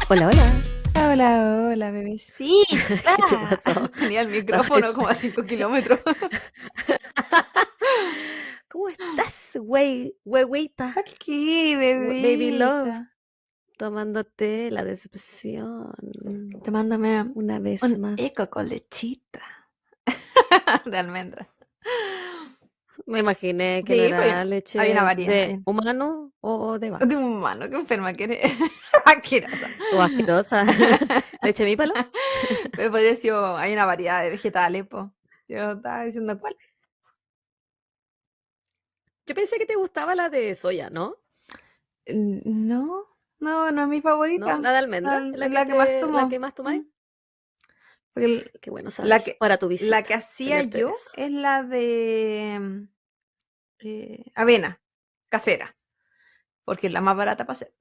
Hola, hola. Hola, hola, bebecita. ¿Qué te pasó? Tenía el Estaba micrófono como a 5 kilómetros. ¿Cómo estás, güey? Güeyita. Aquí, Baby love. bebita. Tomándote la decepción. Tomándome Una vez un más. eco con lechita de almendra. Me imaginé que no Sí, pues era hay una leche variedad. de humano o de De vaca. un humano, qué enferma que eres. Asquerosa. O asquerosa. ¿Leche mípalo? Pero podría haber sido, hay una variedad de vegetales, po. Yo estaba diciendo cuál. Yo pensé que te gustaba la de soya, ¿no? No, no es mi ¿No? favorita. ¿La de almendra? ¿Es Es la que más la tomo. que más tomáis? Porque Qué bueno la saber. que, Para tu la que visita, hacía tenerte de yo eso. es la de avena casera, porque es la más barata para hacer.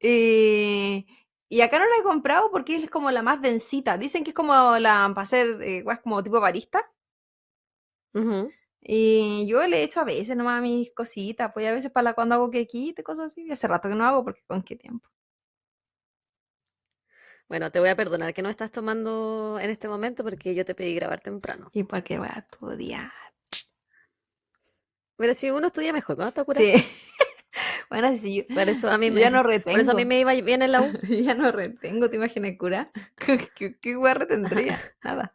y, y acá no la he comprado porque es como la más densita. Dicen que es como la para hacer guas como tipo barista. Ujú. Y yo le he hecho a veces nomás mis cositas, pues a veces para cuando hago quequito y cosas así. Y hace rato que no hago porque con qué tiempo. Bueno, te voy a perdonar que no estás tomando en este momento porque yo te pedí grabar temprano. Y porque voy a estudiar. Pero si uno estudia mejor, ¿cuándo te curas? Sí. Bueno, sí, yo, Por eso a mí yo ya no por eso a mí retengo. me iba bien en la U. Yo ya no retengo, ¿te imaginas cura? ¿Qué wea retendría? Nada.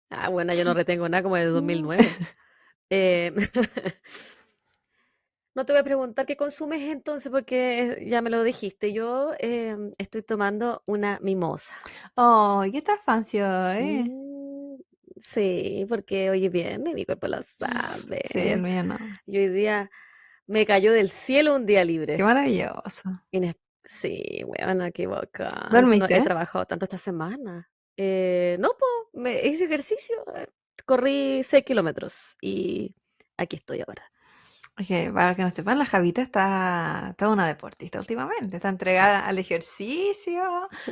Ah, bueno, yo no retengo nada como de 2009. Eh, no te voy a preguntar qué consumes entonces porque ya me lo dijiste. Yo estoy tomando una mimosa. Oh, ¿qué tal fancy hoy? Mm, sí, porque hoy es viernes, mi cuerpo lo Sí, el sabe. mío no. Y hoy día me cayó del cielo un día Qué libre. maravilloso. Sí, weona, qué bacán. No he ¿Dormiste? trabajado tanto esta semana. No, pues, me hice ejercicio, corrí 6 kilómetros y aquí estoy ahora. Es que para que no sepan, la Javita está una deportista últimamente. Está entregada al ejercicio,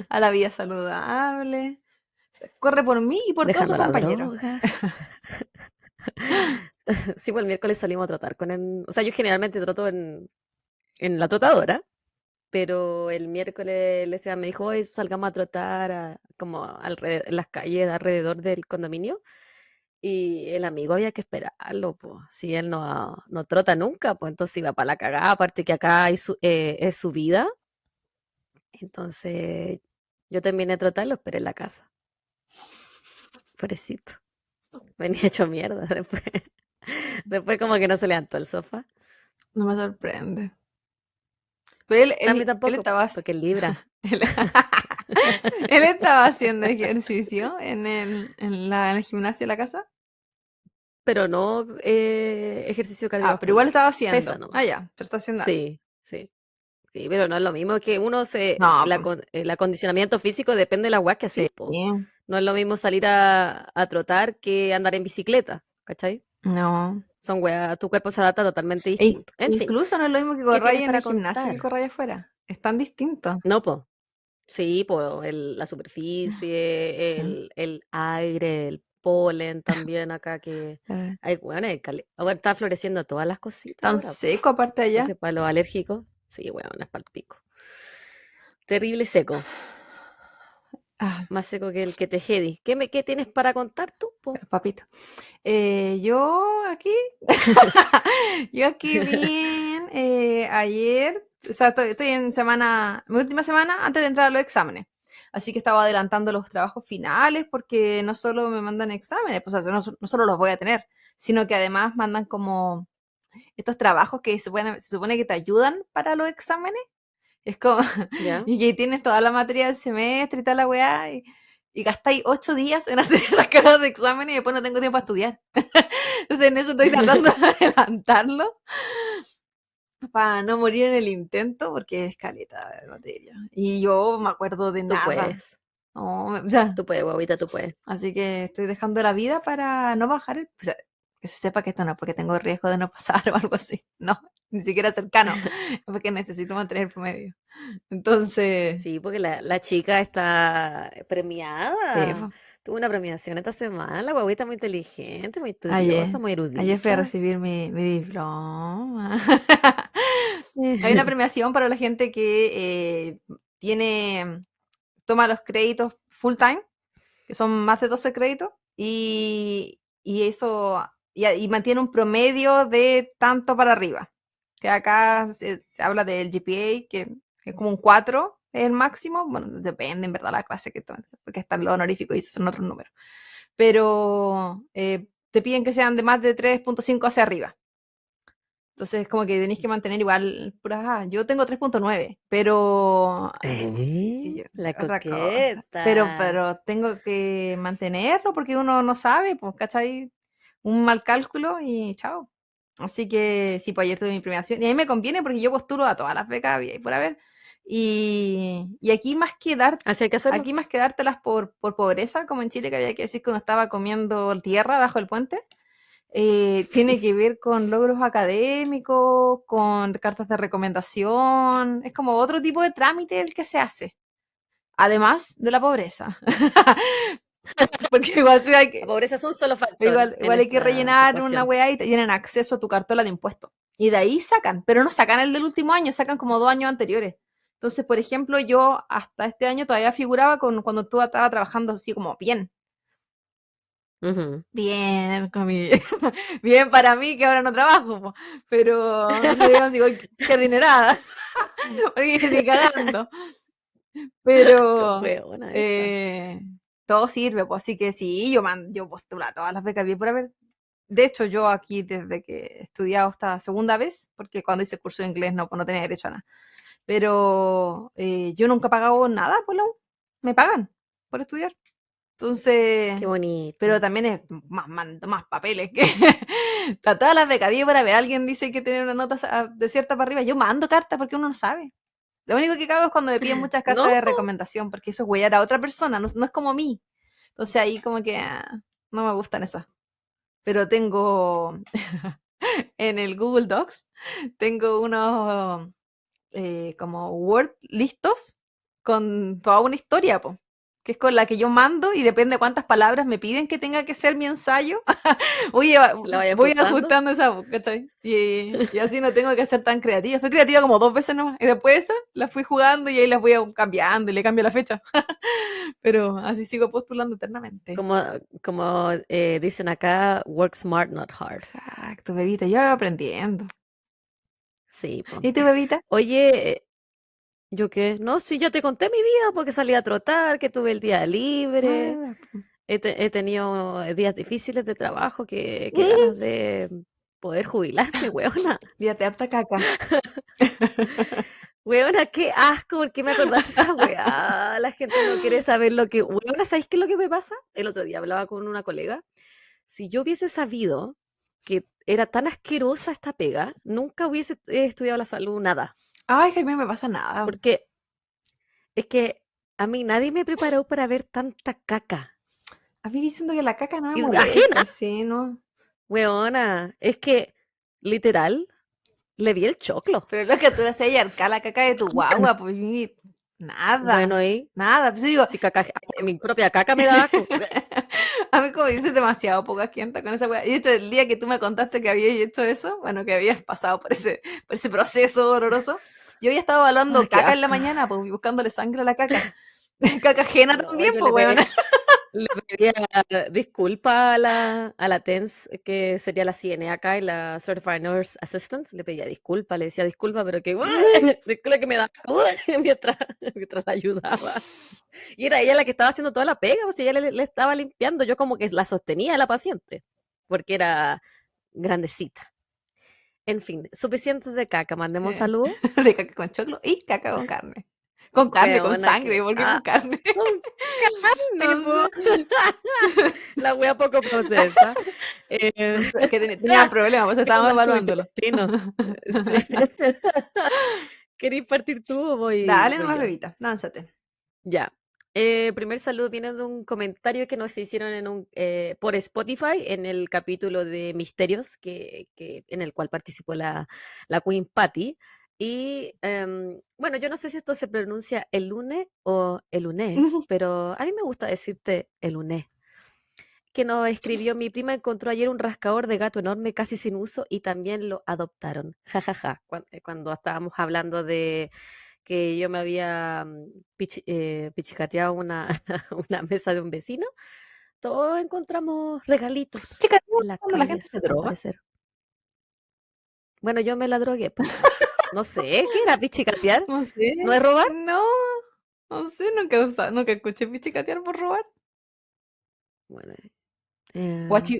a la vida saludable. Corre por mí y por todos sus Dejando las compañeros. drogas. Sí, pues el miércoles salimos a trotar con el... O sea, yo generalmente troto en la trotadora, pero el miércoles el Esteban me dijo, hoy salgamos a trotar como en las calles alrededor del condominio. Y el amigo había que esperarlo, pues. Si él no trota nunca, pues entonces iba para la cagada. Aparte que acá es su vida. Entonces yo terminé de trotar y lo esperé en la casa. Pobrecito. Venía hecho mierda después. Después como que no se levantó el sofá. No me sorprende. Pero él, A mí él, él tampoco, estaba, porque es Libra. él, él estaba haciendo ejercicio en el gimnasio de la casa. Pero no ejercicio Ah, pero igual cardiovascular. estaba Pesa haciendo. nomás. Ah, ya, pero está haciendo algo. Sí, sí. Sí, pero no es lo mismo que No, pues, el acondicionamiento físico depende de la weá que así, sí. po. No es lo mismo salir a trotar que andar en bicicleta, ¿cachai? No. Son weas, tu cuerpo se adapta totalmente E distinto. En fin, incluso no es lo mismo que ¿qué corráis tienes en el para gimnasio que contar? corráis afuera. Es tan distinto. No, po. Sí, po, la superficie, Sí. el aire, el polen también acá que eh, hay, bueno, ahora está floreciendo todas las cositas Tan ahora, po. seco aparte allá. Entonces, para los alérgicos, sí, bueno, es para el pico. Terrible seco. Ah, Más seco que el que te jedi. ¿Qué tienes para contar tú, po? pero papito. Yo aquí, yo aquí bien, ayer, o sea, estoy en mi última semana antes de entrar a los exámenes. Así que estaba adelantando los trabajos finales porque no solo me mandan exámenes, pues o sea, no solo los voy a tener, sino que además mandan como estos trabajos que se supone que te ayudan para los exámenes. Es como, ¿Ya? y que tienes toda la materia del semestre y tal la weá, y gastáis 8 días en hacer esas cagas de exámenes y después no tengo tiempo para estudiar. Entonces en eso estoy tratando de adelantarlo para no morir en el intento, porque es caleta de materia. Y yo me acuerdo de Tú nada. puedes, No, o sea, tú puedes, guavita, tú puedes. así que estoy dejando la vida para no bajar o sea, que se sepa que esto no es porque tengo riesgo de no pasar o algo así. No, ni siquiera cercano. Es porque necesito mantener el promedio. Entonces, Sí, porque la chica está sí, premiada. Tuve una premiación esta semana, la guagüita muy inteligente, muy estudiosa, Ayer, muy ayer fui a erudita. recibir mi diploma. Hay una premiación para la gente que tiene, toma los créditos full time, que son más de 12 créditos, y eso, y mantiene un promedio de tanto para arriba. Que acá se habla del GPA, que es como un 4 es el máximo. Bueno, depende en verdad la clase que tomes, porque están los honoríficos y esos son otros números. Pero te piden que sean de más de 3.5 hacia arriba. Entonces, como que tenéis que mantener igual, yo tengo 3.9, pero sí, La otra cosa. coqueta. Pero tengo que mantenerlo porque uno no sabe, pues, ¿cachai? Un mal cálculo y chao. Así que sí, pues ayer tuve mi premiación y a mí me conviene porque yo postulo a todas las becas y por haber. Y Así hay que hacerlo. aquí más que dártelas por pobreza, como en Chile que había que decir que uno estaba comiendo tierra bajo el puente. Tiene que ver con logros académicos, con cartas de recomendación, es como otro tipo de trámite el que se hace, además de la pobreza. Porque igual, La pobreza es un solo factor en igual hay que esta rellenar una ecuación. weá y te tienen acceso a tu cartola de impuestos. Y de ahí sacan, pero no sacan el del último año, sacan como 2 años anteriores. Entonces, por ejemplo, yo hasta este año todavía figuraba cuando tú estaba trabajando así como bien. Ujú. Bien, bien para mí que ahora no trabajo, po, pero no digamos digo que adinerada, porque ni cagando, Qué pero hueona esta. todo sirve, pues así que sí, yo postulo a todas las becas bien por haber. De hecho, yo aquí desde que he estudiado esta segunda vez, porque cuando hice el curso de inglés no, pues no tenía derecho a nada, pero yo nunca he pagado nada por la U, me pagan por estudiar. Entonces, Qué bonito. pero también es más papeles que a todas las becas. Para ver, alguien dice que tiene una nota de cierta para arriba. Yo mando cartas porque uno no sabe. Lo único que cago es cuando me piden muchas cartas No, de recomendación, porque eso es huellar a otra persona, no es como a mí. Entonces ahí como que no me gustan esas. Pero tengo en el Google Docs, tengo unos como Word listos con toda una historia, po, que es con la que yo mando y depende de cuántas palabras me piden que tenga que ser mi ensayo. Oye, la vaya voy ajustando. ajustando esa, ¿cachai? Y así no tengo que ser tan creativa. Fui creativa como 2 veces nomás. Y después esa la fui jugando y ahí las voy cambiando y le cambio la fecha. Pero así sigo postulando eternamente. Como, como dicen acá, work smart, not hard. Exacto, bebita, yo aprendiendo. Sí, pues. ¿Y tu bebita? Oye, ¿yo qué? No, sí, ya te conté mi vida porque salí a trotar, que tuve el día libre. Ah, He tenido días difíciles de trabajo, que ganas de poder jubilarme, weona. Fíjate, harta caca. Weona, qué asco, ¿por qué me acordaste esa weá? La gente no quiere saber lo que... Weona, ¿sabéis qué es lo que me pasa? El otro día hablaba con una colega. Si yo hubiese sabido que era tan asquerosa esta pega, nunca hubiese estudiado la salud, nada. Ay, que a mí no me pasa nada. Porque es que a mí nadie me preparó para ver tanta caca. A mí diciendo que la caca no me Y ajena, molesta, sí, ¿no? weona. Es que, literal, le vi el choclo. Pero lo que tú le hacías yarcar la caca de tu guagua, pues nada, Bueno, y nada. Pues digo, si caca, mi propia caca me da asco. a mí como dices demasiado poca gente con esa weá. Y de hecho, el día que tú me contaste que habías hecho eso, bueno, que habías pasado por ese proceso doloroso, yo había estado Ay, evaluando qué caca en la asco. mañana, pues buscándole sangre a la caca. Caca ajena No, también, yo pues, weón. le pedía disculpa a la TENS, que sería la CNA acá, y la Certified Nurse Assistant. Le pedía disculpa, le decía disculpa, pero que, disculpa que me da mientras, mientras la ayudaba. Y era ella la que estaba haciendo toda la pega, pues ella le estaba limpiando, yo como que la sostenía a la paciente, porque era grandecita. En fin, suficientes de caca, mandemos saludos. De caca con choclo y caca con carne. Con carne, con Weona, sangre, que... ¿por qué con Ah, carne? con carne, No po. sé. La wea poco procesa. Eh, No sé, que tenían problemas, pues ¿Qué estábamos onda su evaluándolo. intestino? Sí. ¿Queréis partir tú o Dale voy nomás, yo? bebita, lánzate. Ya. Primer saludo viene de un comentario que nos hicieron por Spotify en el capítulo de Misterios, en el cual participó la Queen Patty. Y bueno, yo no sé si esto se pronuncia el lunes o el uné, pero a mí me gusta decirte el uné. Que nos escribió: mi prima encontró ayer un rascador de gato enorme casi sin uso y también lo adoptaron. Ja, ja, ja. Cuando estábamos hablando de que yo me había pichicateado una, una mesa de un vecino, todos encontramos regalitos Chica, ¿te en gusta las cuando la gente se calles, al droga? parecer. Bueno, yo me la drogué, po. No sé, ¿qué era pichicatear? No sé, ¿No es robar? no, no sé, nunca escuché pichicatear por robar. Bueno,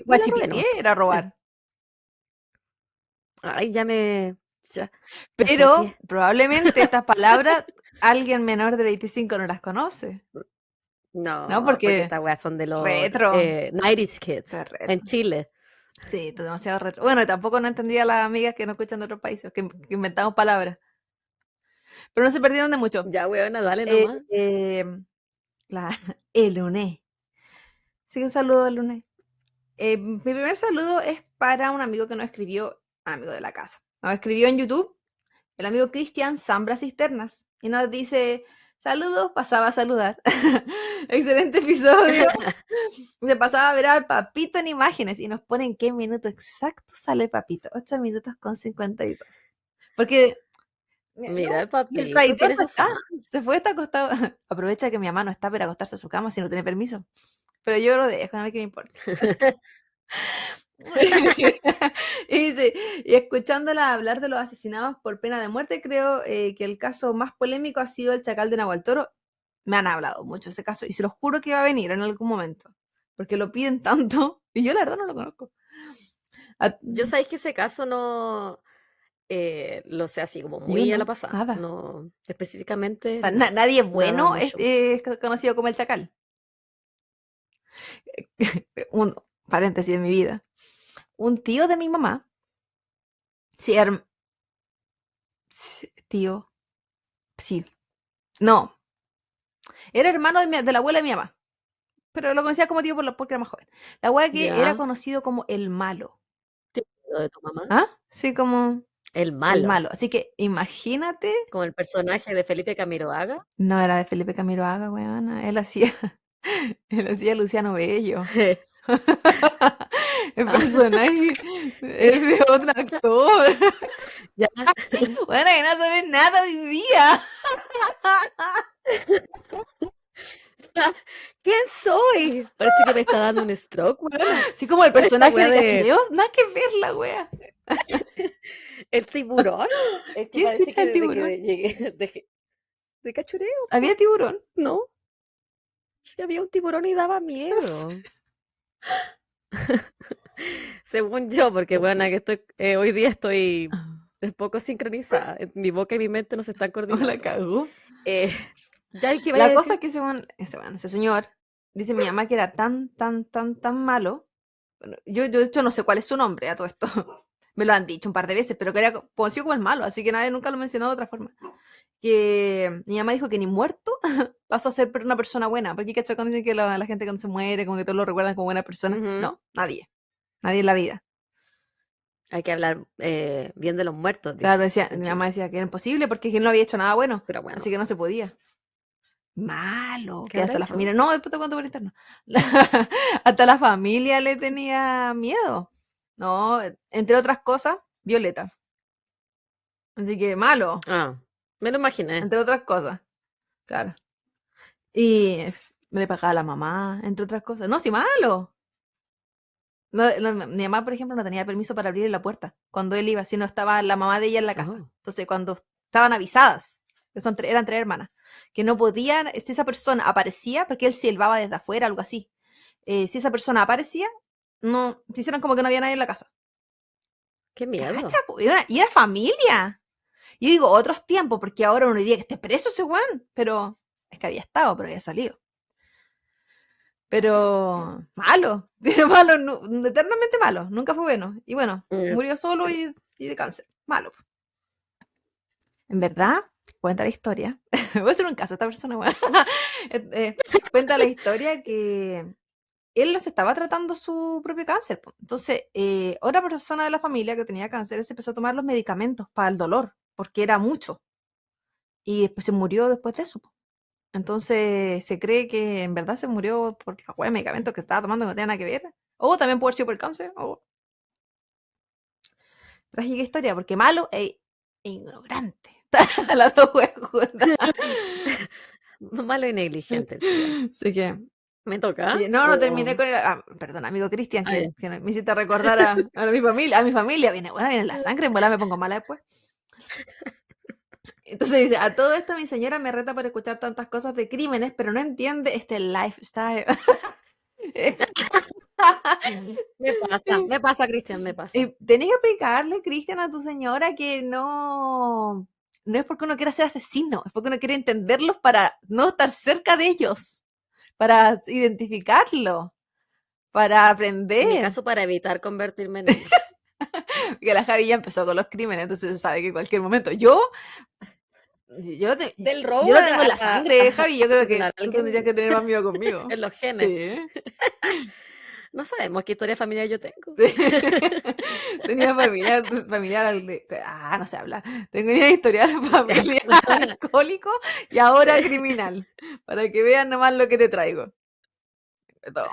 me la robé Guachipié nomás, po. era robar, Ay, ya pero cateé. probablemente estas palabras alguien menor de 25 no las conoce, ¿no? No, porque Porque estas weas son de los retro, 90s esto es kids en retro. Chile. Sí, esto es demasiado retro. Bueno, y tampoco no entendía las amigas que no escuchan de otros países, que inventamos palabras, pero no se perdieron de mucho. Ya, weona, dale Eh, nomás. eh, la, el lunes. Sí, un saludo al lunes. Mi primer saludo es para un amigo que nos escribió, un amigo de la casa. Nos escribió en YouTube, el amigo Cristian Zambra Cisternas, y nos dice: saludos, pasaba a saludar. Excelente episodio. Se pasaba a ver al Papito en imágenes y nos pone en qué minuto exacto sale Papito. 8 minutos con 52. Porque no, Mira el el papito, traidor tiene no sus está, fans. se fue, está acostado. Aprovecha que mi mamá no está para acostarse a su cama si no tiene permiso. Pero yo lo dejo, a mí que me importa. Y dice, y escuchándola hablar de los asesinados por pena de muerte, creo que el caso más polémico ha sido el Chacal de Nahual Toro. Me han hablado mucho de ese caso y se los juro que va a venir en algún momento, porque lo piden tanto y yo la verdad no lo conozco. Yo sabéis que ese caso no lo sé así como Yo muy a la no, pasada. nada. No, O específicamente sea, no, nadie nada bueno mucho. es conocido como el Chacal. Un paréntesis de mi vida. Un tío de mi mamá, sí, tío, sí, no, era hermano de la abuela de mi mamá, pero lo conocía como tío porque era más joven. La abuela que era Ya, conocido como el malo. tío de tu mamá. ¿Ah? Sí, como El el malo, malo. Así que imagínate, como el personaje de Felipe Camiroaga. no era de Felipe Camiroaga, weona, él hacía, él hacía Luciano Bello. El Ah, personaje es de otro actor. ya. Bueno, que no sabes nada hoy día. ¿Quién soy? Parece que me está dando un stroke, weona. Así como el ¿Cuál es esta personaje weá de de Cachureos, nada que ver la wea. el tiburón? Es que ¿Quién parece chucha que el desde que tiburón? llegué de cachureo, ¿Había po. tiburón? No, si había un tiburón y daba miedo. Según yo, porque bueno, que estoy, hoy día estoy un poco sincronizada. Mi boca y mi mente no se están No la coordinando. cagó. Eh, ¿Ya y qué vaya La a cosa es decir? que ese señor, dice mi mamá que era tan malo. Bueno, yo de hecho no sé cuál es su nombre a todo esto. Me lo han dicho un par de veces, pero que era conocido como el malo, así que nadie nunca lo mencionó de otra forma. Que mi mamá dijo que ni muerto pasó a ser una persona buena. Porque ¿cachai? Cuando dicen que la gente cuando se muere, como que todos lo recuerdan como buena persona. Ujú. No, nadie. Nadie en la vida. Hay que hablar bien de los muertos, Claro, dicen decía, en mi mamá Chile. decía que era imposible porque él no había hecho nada bueno. Pero bueno, Así que no se podía. Malo, ¿qué que habrá hasta la hecho? familia, no, después te cuento por interno. Hasta la familia le tenía miedo. No, entre otras cosas, Violeta. Así que malo, Ah, me lo imaginé. entre otras cosas, claro. Y me le pagaba a la mamá, entre otras cosas. No, sí, malo. No, mi mamá, por ejemplo, no tenía permiso para abrir la puerta cuando él iba, si no estaba la mamá de ella en la casa. Oh, Entonces, cuando estaban avisadas, que eran tres hermanas, que no podían, si esa persona aparecía, porque él silbaba desde afuera, algo así. Si esa persona aparecía, no, se hicieron como que no había nadie en la casa. qué ¿Cacha? miedo. Po? Y era familia. Yo digo, otros tiempos, porque ahora uno diría que esté preso ese weón, pero es que había estado, pero había salido. Pero malo, malo, eternamente malo, nunca fue bueno. Y bueno, Mm, murió solo y de cáncer, malo. En verdad, cuenta la historia. Voy a hacer un caso a esta persona, bueno. Cuenta la historia que él no se estaba tratando su propio cáncer, po. Entonces, otra persona de la familia que tenía cáncer, él se empezó a tomar los medicamentos para el dolor. porque era mucho. Y después se murió después de eso, po. Entonces se cree que en verdad se murió por la hueá de medicamentos que estaba tomando que no tenía nada que ver. O también puede haber sido por cáncer. O trágica historia, porque malo e ignorante. Las dos hueas juntas. Malo y negligente el tío. Así que, ¿Me toca? no terminé con el. Perdón, amigo Cristian, Ah, ya. que me hiciste recordar a mi familia. A mi familia viene, bueno, viene la sangre, en volada me pongo mala después. Entonces dice, a todo esto mi señora me reta por escuchar tantas cosas de crímenes, pero no entiende este lifestyle. Me pasa, Cristian, me pasa. Y tenés que explicarle, Cristian, a tu señora que no es porque uno quiera ser asesino, es porque uno quiere entenderlos para no estar cerca de ellos, para identificarlo, para En mi aprender. caso, para evitar convertirme en uno. Que la Javi ya empezó con los crímenes, entonces se sabe que en cualquier momento. Yo, te- Del robo yo lo tengo en la sangre, Javi. Yo creo asesinar que a tú alguien tendrías que tener más miedo conmigo. en los genes. Sí. No sabemos qué historia familiar yo tengo. Sí. Tenía no sé hablar. Tenía historial familiar alcohólico y ahora criminal. Para que vean nomás lo que te traigo. De todo.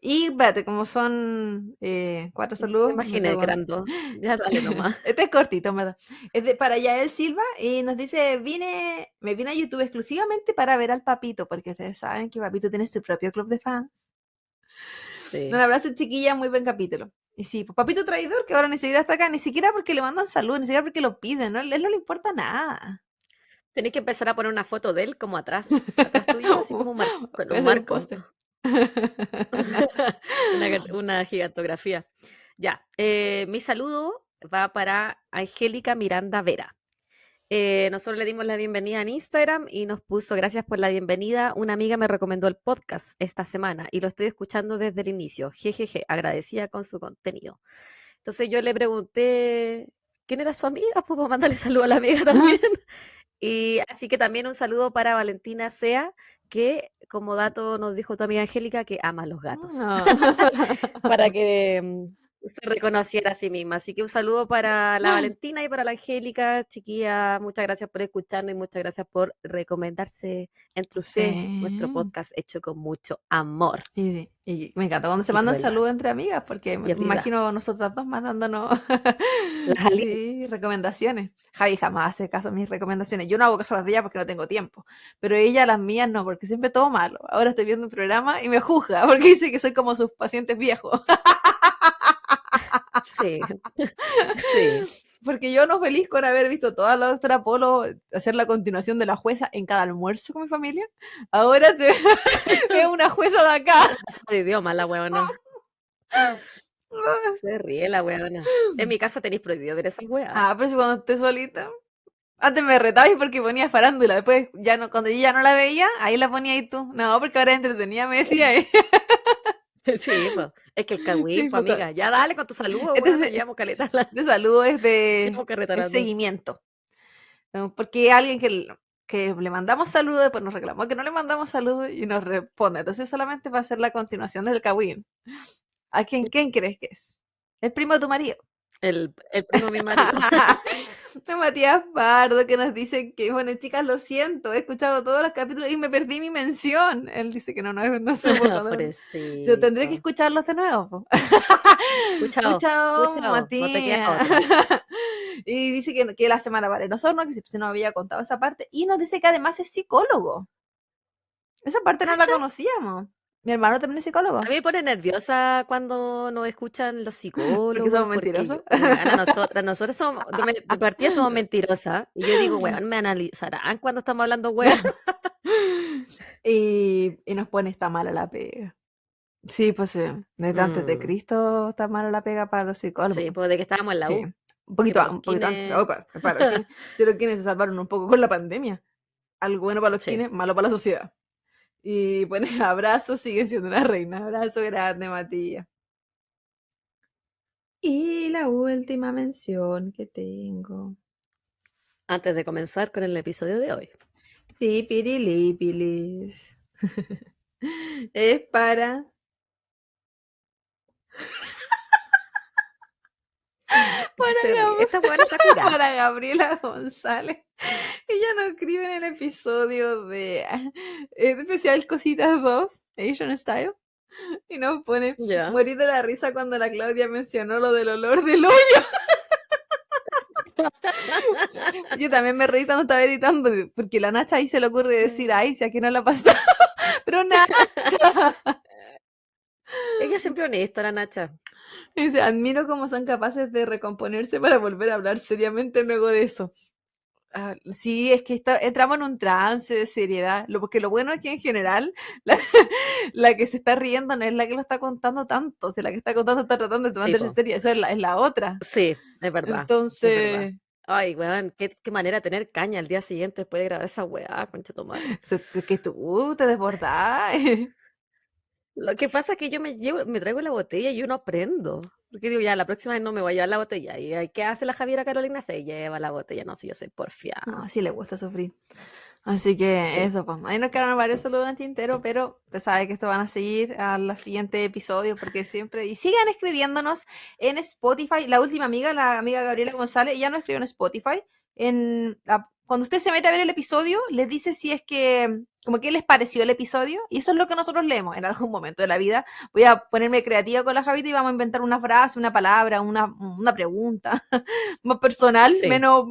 Y espérate, como son 4 Me saludos, un imaginé que segundo. eran dos. Ya dale nomás. Este es cortito, en verdad. Es para Yael Silva y nos dice, me vine a YouTube exclusivamente para ver al Papito, porque ustedes saben que Papito tiene su propio club de fans. Un Sí. abrazo, chiquilla, muy buen capítulo. Y sí, pues Papito Traidor, que ahora ni siquiera está acá, ni siquiera porque le mandan salud, ni siquiera porque lo piden, ¿no? A él no le importa nada. Tenéis que empezar a poner una foto de él como atrás tuyo, así como con Voy a un hacer un marco. póster. Una gigantografía. Ya, mi saludo va para Angélica Miranda Vera. Nosotros le dimos la bienvenida en Instagram y nos puso gracias por la bienvenida. Una amiga me recomendó el podcast esta semana y lo estoy escuchando desde el inicio. Jejeje, agradecida con su contenido. Entonces yo le pregunté quién era su amiga, pues para mandarle saludo a la amiga también. Y así que también un saludo para Valentina Sea, que como dato nos dijo tu amiga Angélica que ama a los gatos, No. para que se reconociera a sí misma. Así que un saludo para la Valentina y para la Angélica, chiquilla, muchas gracias por escucharnos y muchas gracias por recomendarse entre ustedes nuestro Sí. podcast hecho con mucho amor Y me encanta cuando se y mandan crueldad saludos entre amigas, porque me y habilidad. imagino nosotras dos mandándonos Las alianzas. sí, recomendaciones. Javi jamás hace caso a mis recomendaciones. Yo no hago caso a las de ella porque no tengo tiempo. Pero ella, las mías, no, porque siempre todo malo. Ahora estoy viendo un programa y me juzga porque dice que soy como sus pacientes viejos. Sí, sí. Porque yo no feliz con haber visto toda la doctora Polo hacer la continuación de la jueza en cada almuerzo con mi familia. Ahora te es una jueza de acá. De idioma la huevona. Se ríe la huevona. En mi casa tenéis prohibido ver esas weas. Pero si cuando esté solita. Antes me retabas porque ponía farándula. Después, ya no, cuando yo ya no la veía, ahí la ponía ahí tú. No, porque ahora es entretenida, me decía. Sí, pues. Es que el Sí, cagüín, pues porque amiga. Ya dale con tu saludo, este weona. Llevamos caleta. de salud Llevamos carreta es las dos. seguimiento. Porque alguien que le mandamos saludos, después nos reclamó que no le mandamos saludos y nos responde. Entonces solamente va a ser la continuación del cagüín. ¿A quién crees que es? El primo de tu marido. El primo de mi marido. De Matías Pardo que nos dice que, bueno, chicas, lo siento, he escuchado todos los capítulos y me perdí mi mención. Él dice que no supo cuando. Yo tendré que Pobrecito. escucharlos de nuevo, po. Escuchado, Pucha, escuchado. No te queda Matías. otra. Y dice que la semana para nosotros, que se nos había contado esa parte. Y nos dice que además es psicólogo. Esa parte no la ¿Cacha? conocíamos. Mi hermano también es psicólogo. A mí me pone nerviosa cuando nos escuchan los Porque somos psicólogos, porque mentirosos. como weona, nosotras somos, de partida somos mentirosas. Y yo digo, weón, me analizarán cuando estamos hablando weón. Y nos pone está mala la pega. Sí, pues sí. Desde antes de Mm, Cristo está mala la pega para los psicólogos. sí, pues de que estábamos en la Sí, U. Que para los un poquito antes. kines, Para los kines. Sí, los kines se salvaron un poco con la pandemia. Algo bueno para los sí. kines, malo para la sociedad. Y pone abrazo, sigue siendo una reina. Abrazo grande, Matías. Y la última mención que tengo. Antes de comenzar con el episodio de hoy. Sí, pirilipilis. Es Dice, Gab- esta buena está curada. para Gabriela González. Ella nos escribe en el episodio de especial Cositas 2, Asian Style, y nos pone Ya. morir de la risa cuando la Claudia mencionó lo del olor del hoyo. Yo también me reí cuando estaba editando, porque la Nacha ahí se le ocurre decir, ay, si aquí no la pasa. Pero Nacha, Ella siempre honesta, la Nacha. dice, admiro cómo son capaces de recomponerse para volver a hablar seriamente luego de eso. Ah, sí, es que entramos en un trance de seriedad. Porque lo bueno es que en general la, la que se está riendo no es la que lo está contando tanto. O sea, la que está contando está tratando de Sí, tomarse po. seria. Eso es la otra. Sí, es verdad. Es verdad. Entonces, Ay, weón, qué manera de tener caña al día siguiente después de grabar esa weá, concha tu madre. que tú te desbordás. Lo que pasa es que yo me traigo la botella y yo no aprendo. Porque digo, ya, la próxima vez no me voy a llevar la botella. ¿Y qué hace la Javiera Carolina? Se lleva la botella. No, si yo soy porfiada. No, sí le gusta sufrir. Así que Sí. eso, pues. Ahí nos quedaron varios saludos en tintero, pero te sabes que esto van a seguir a los siguientes episodios, porque siempre. Y sigan escribiéndonos en Spotify. La última amiga, la amiga Gabriela González, ella nos escribió en Spotify. Cuando usted se mete a ver el episodio, les dice si es que, como qué les pareció el episodio, y eso es lo que nosotros leemos en algún momento de la vida. Voy a ponerme creativa con la Javita y vamos a inventar una frase, una palabra, una pregunta más personal, Sí, menos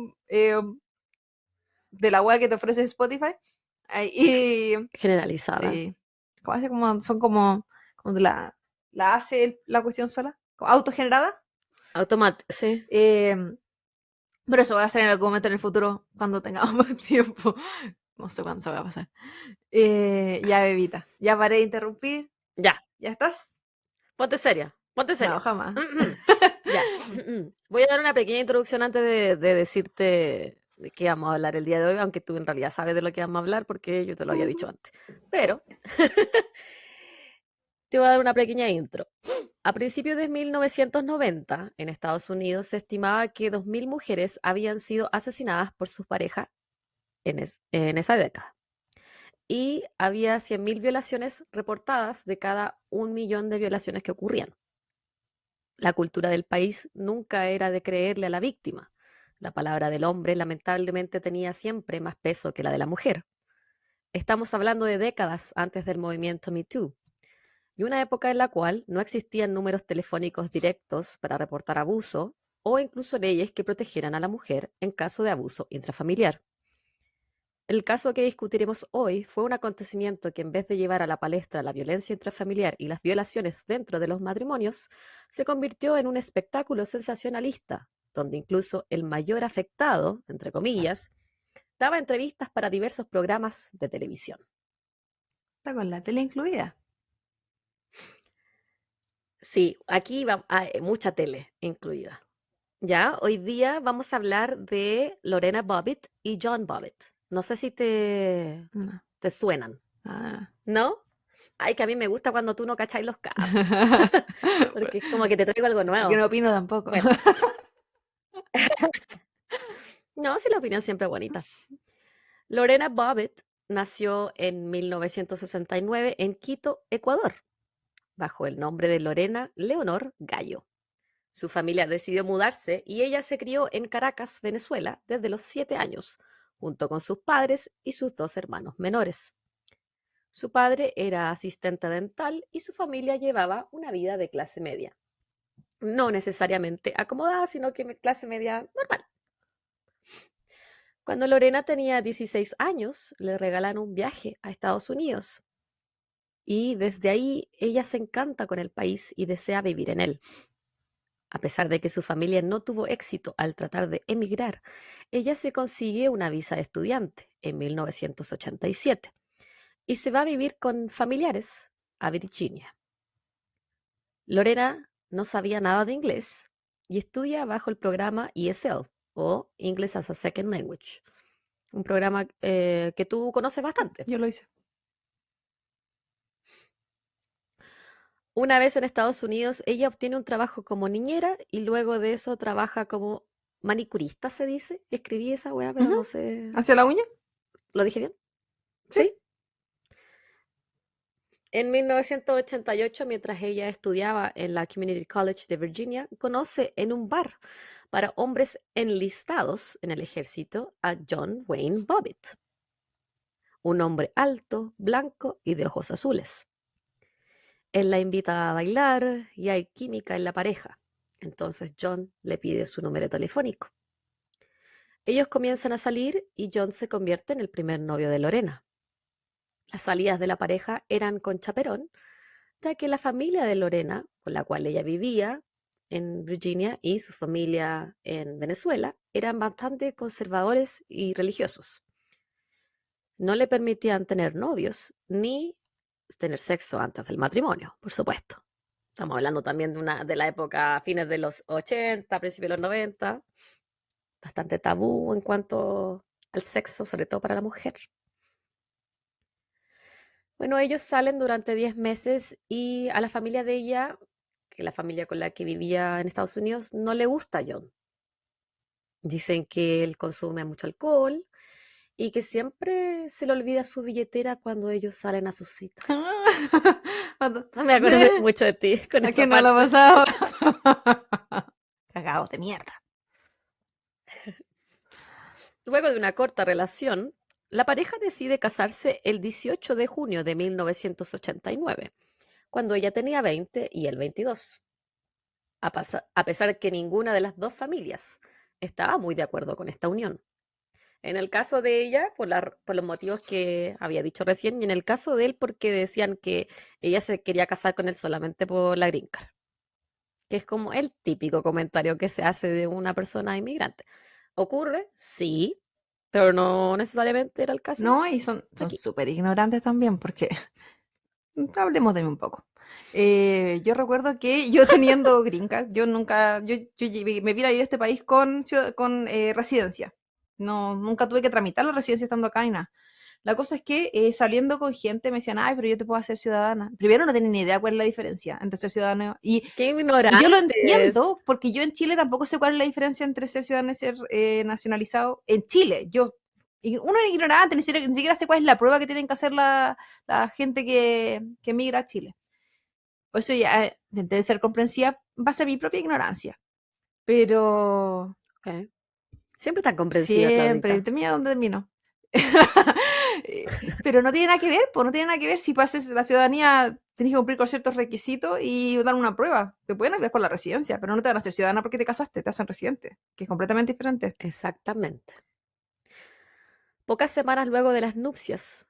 de la web que te ofrece Spotify. Y generalizada. sí, como hace como, son como la hace la cuestión sola, como autogenerada. Sí. Eh, pero eso va a ser en algún momento en el futuro, cuando tengamos más tiempo. No sé cuándo se va a pasar. Ya, bebita, ya paré de interrumpir. Ya, ¿Ya estás? ponte seria, ponte No, seria. jamás. Ya. Voy a dar una pequeña introducción antes de decirte de qué vamos a hablar el día de hoy, aunque tú en realidad sabes de lo que vamos a hablar porque yo te lo había dicho antes. Pero te voy a dar una pequeña intro. A principios de 1990, en Estados Unidos, se estimaba que 2.000 mujeres habían sido asesinadas por sus parejas en esa década. Y había 100.000 violaciones reportadas de cada 1 millón de violaciones que ocurrían. La cultura del país nunca era de creerle a la víctima. La palabra del hombre lamentablemente tenía siempre más peso que la de la mujer. Estamos hablando de décadas antes del movimiento Me Too, y una época en la cual no existían números telefónicos directos para reportar abuso o incluso leyes que protegieran a la mujer en caso de abuso intrafamiliar. El caso que discutiremos hoy fue un acontecimiento que en vez de llevar a la palestra la violencia intrafamiliar y las violaciones dentro de los matrimonios, se convirtió en un espectáculo sensacionalista, donde incluso el mayor afectado, entre comillas, daba entrevistas para diversos programas de televisión. Está con la tele incluida. Sí, aquí hay mucha tele incluida. Ya, hoy día vamos a hablar de Lorena Bobbitt y John Bobbitt. No sé si No, te suenan, nada. ¿no? Ay, que a mí me gusta cuando tú no cacháis los casos, porque es como que te traigo algo Porque nuevo. no opino tampoco. Bueno, no, sí, la opinión siempre es bonita. Lorena Bobbitt nació en 1969 en Quito, Ecuador, bajo el nombre de Lorena Leonor Gallo. Su familia decidió mudarse y ella se crió en Caracas, Venezuela, desde los 7 años, junto con sus padres y sus 2 hermanos menores. Su padre era asistente dental y su familia llevaba una vida de clase media. No necesariamente acomodada, sino que clase media normal. Cuando Lorena tenía 16 años, le regalan un viaje a Estados Unidos y desde ahí ella se encanta con el país y desea vivir en él. A pesar de que su familia no tuvo éxito al tratar de emigrar, ella se consigue una visa de estudiante en 1987 y se va a vivir con familiares a Virginia. Lorena no sabía nada de inglés y estudia bajo el programa ESL o English as a Second Language, un programa que tú conoces bastante. Yo lo hice. Una vez en Estados Unidos, ella obtiene un trabajo como niñera y luego de eso trabaja como manicurista, se dice. Escribí esa weá, pero Ujú. no sé. ¿Hacia la uña? ¿Lo dije bien? Sí. ¿Sí? En 1988, mientras ella estudiaba en la Community College de Virginia, conoce en un bar para hombres enlistados en el ejército a John Wayne Bobbitt, un hombre alto, blanco y de ojos azules. Él la invita a bailar y hay química en la pareja. Entonces John le pide su número telefónico. Ellos comienzan a salir y John se convierte en el primer novio de Lorena. Las salidas de la pareja eran con chaperón, ya que la familia de Lorena, con la cual ella vivía en Virginia, y su familia en Venezuela, eran bastante conservadores y religiosos. No le permitían tener novios ni tener sexo antes del matrimonio, por supuesto. Estamos hablando también de la época fines de los 80, principios de los 90, bastante tabú en cuanto al sexo, sobre todo para la mujer. Bueno, ellos salen durante 10 meses y a la familia de ella, que la familia con la que vivía en Estados Unidos, no le gusta John. Dicen que él consume mucho alcohol y que siempre se le olvida su billetera cuando ellos salen a sus citas. Cuando- No me acordé mucho de ti con ¿A esa quién no lo ha parte. pasado? Cagados de mierda. Luego de una corta relación, la pareja decide casarse el 18 de junio de 1989, cuando ella tenía 20 y él 22. A pesar que ninguna de las dos familias estaba muy de acuerdo con esta unión. En el caso de ella, por los motivos que había dicho recién, y en el caso de él, porque decían que ella se quería casar con él solamente por la green card, que es como el típico comentario que se hace de una persona inmigrante. ¿Ocurre? Sí, pero no necesariamente era el caso No, y son aquí. súper ignorantes también, porque hablemos de mí un poco. Yo recuerdo que yo teniendo green card, yo nunca, me vine a ir a este país con residencia. No, nunca tuve que tramitar la residencia estando acá ni nada. La cosa es que saliendo con gente me decían, ay, pero yo te puedo hacer ciudadana. Primero no tenía ni idea cuál es la diferencia entre ser ciudadano ¡Qué y yo lo ignorantes! entiendo porque yo en Chile tampoco sé cuál es la diferencia entre ser ciudadano y ser nacionalizado. En Chile, uno es ignorante, ni siquiera sé cuál es la prueba que tienen que hacer la gente que migra a Chile. Por eso ya intenté ser comprensiva en base a mi propia ignorancia. Pero Ok. Siempre tan comprensiva, siempre, Claudita. termina donde termino. Pero no tiene nada que ver, pues no tiene nada que ver si pases la ciudadanía, tenés que cumplir con ciertos requisitos y dar una prueba. Te pueden ayudar con la residencia, pero no te van a hacer ciudadana porque te casaste, te hacen residente, que es completamente diferente. Exactamente. Pocas semanas luego de las nupcias,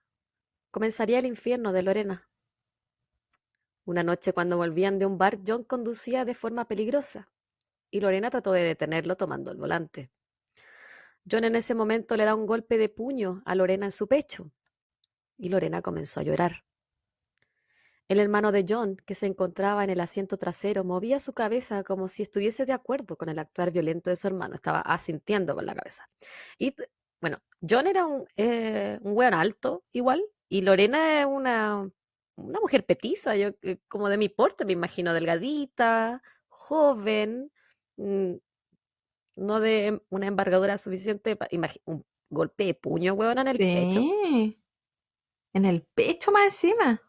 comenzaría el infierno de Lorena. Una noche cuando volvían de un bar, John conducía de forma peligrosa y Lorena trató de detenerlo tomando el volante. John en ese momento le da un golpe de puño a Lorena en su pecho y Lorena comenzó a llorar. El hermano de John, que se encontraba en el asiento trasero, movía su cabeza como si estuviese de acuerdo con el actuar violento de su hermano. Estaba asintiendo con la cabeza. Y bueno, John era un weón alto igual y Lorena es una mujer petiza, yo como de mi porte, me imagino, delgadita, joven, mm, no de una embargadura suficiente, un golpe de puño, weón, en el pecho. Sí, en el pecho más encima.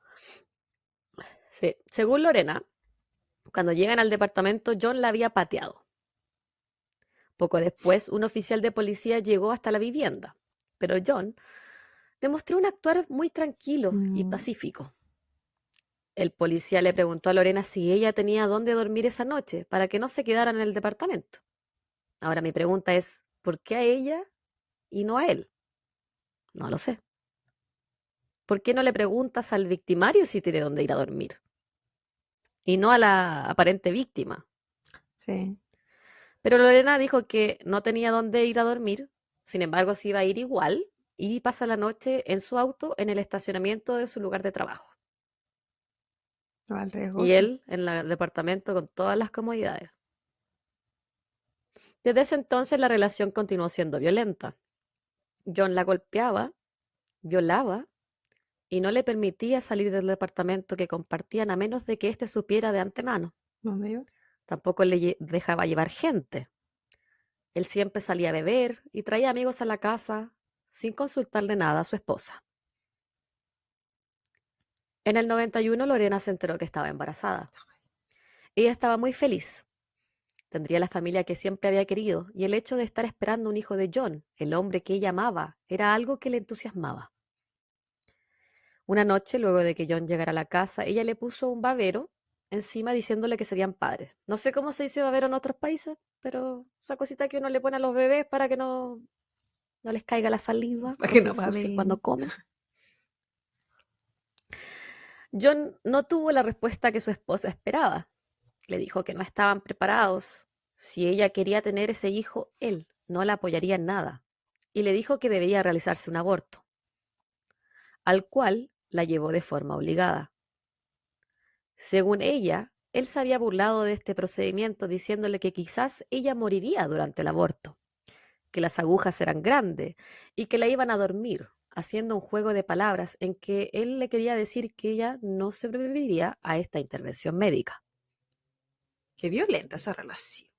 Sí. Según Lorena, cuando llegan al departamento, John la había pateado. Poco después, un oficial de policía llegó hasta la vivienda, pero John demostró un actuar muy tranquilo y Mm, pacífico. El policía le preguntó a Lorena si ella tenía dónde dormir esa noche para que no se quedara en el departamento. Ahora mi pregunta es, ¿por qué a ella y no a él? No lo sé. ¿Por qué no le preguntas al victimario si tiene dónde ir a dormir? Y no a la aparente víctima. sí, Pero Lorena dijo que no tenía dónde ir a dormir, sin embargo se iba a ir igual y pasa la noche en su auto en el estacionamiento de su lugar de trabajo. va Y riesgoso. él en el departamento con todas las comodidades. Desde ese entonces la relación continuó siendo violenta. John la golpeaba, violaba y no le permitía salir del departamento que compartían a menos de que éste supiera de antemano. ¿Dónde iba? Tampoco dejaba llevar gente. Él siempre salía a beber y traía amigos a la casa sin consultarle nada a su esposa. En el 91 Lorena se enteró que estaba embarazada. Ella estaba muy feliz. tendría la familia que siempre había querido, y el hecho de estar esperando un hijo de John, el hombre que ella amaba, era algo que le entusiasmaba. Una noche, luego de que John llegara a la casa, ella le puso un babero encima diciéndole que serían padres. No sé cómo se dice babero en otros países, pero esa cosita que uno le pone a los bebés para que no les caiga la saliva Para o que se no ensucien cuando baben. comen. John no tuvo la respuesta que su esposa esperaba. Le dijo que no estaban preparados. Si ella quería tener ese hijo, él no la apoyaría en nada. Y le dijo que debería realizarse un aborto, al cual la llevó de forma obligada. Según ella, él se había burlado de este procedimiento diciéndole que quizás ella moriría durante el aborto, que las agujas eran grandes y que la iban a dormir, haciendo un juego de palabras en que él le quería decir que ella no sobreviviría a esta intervención médica. Qué violenta esa relación.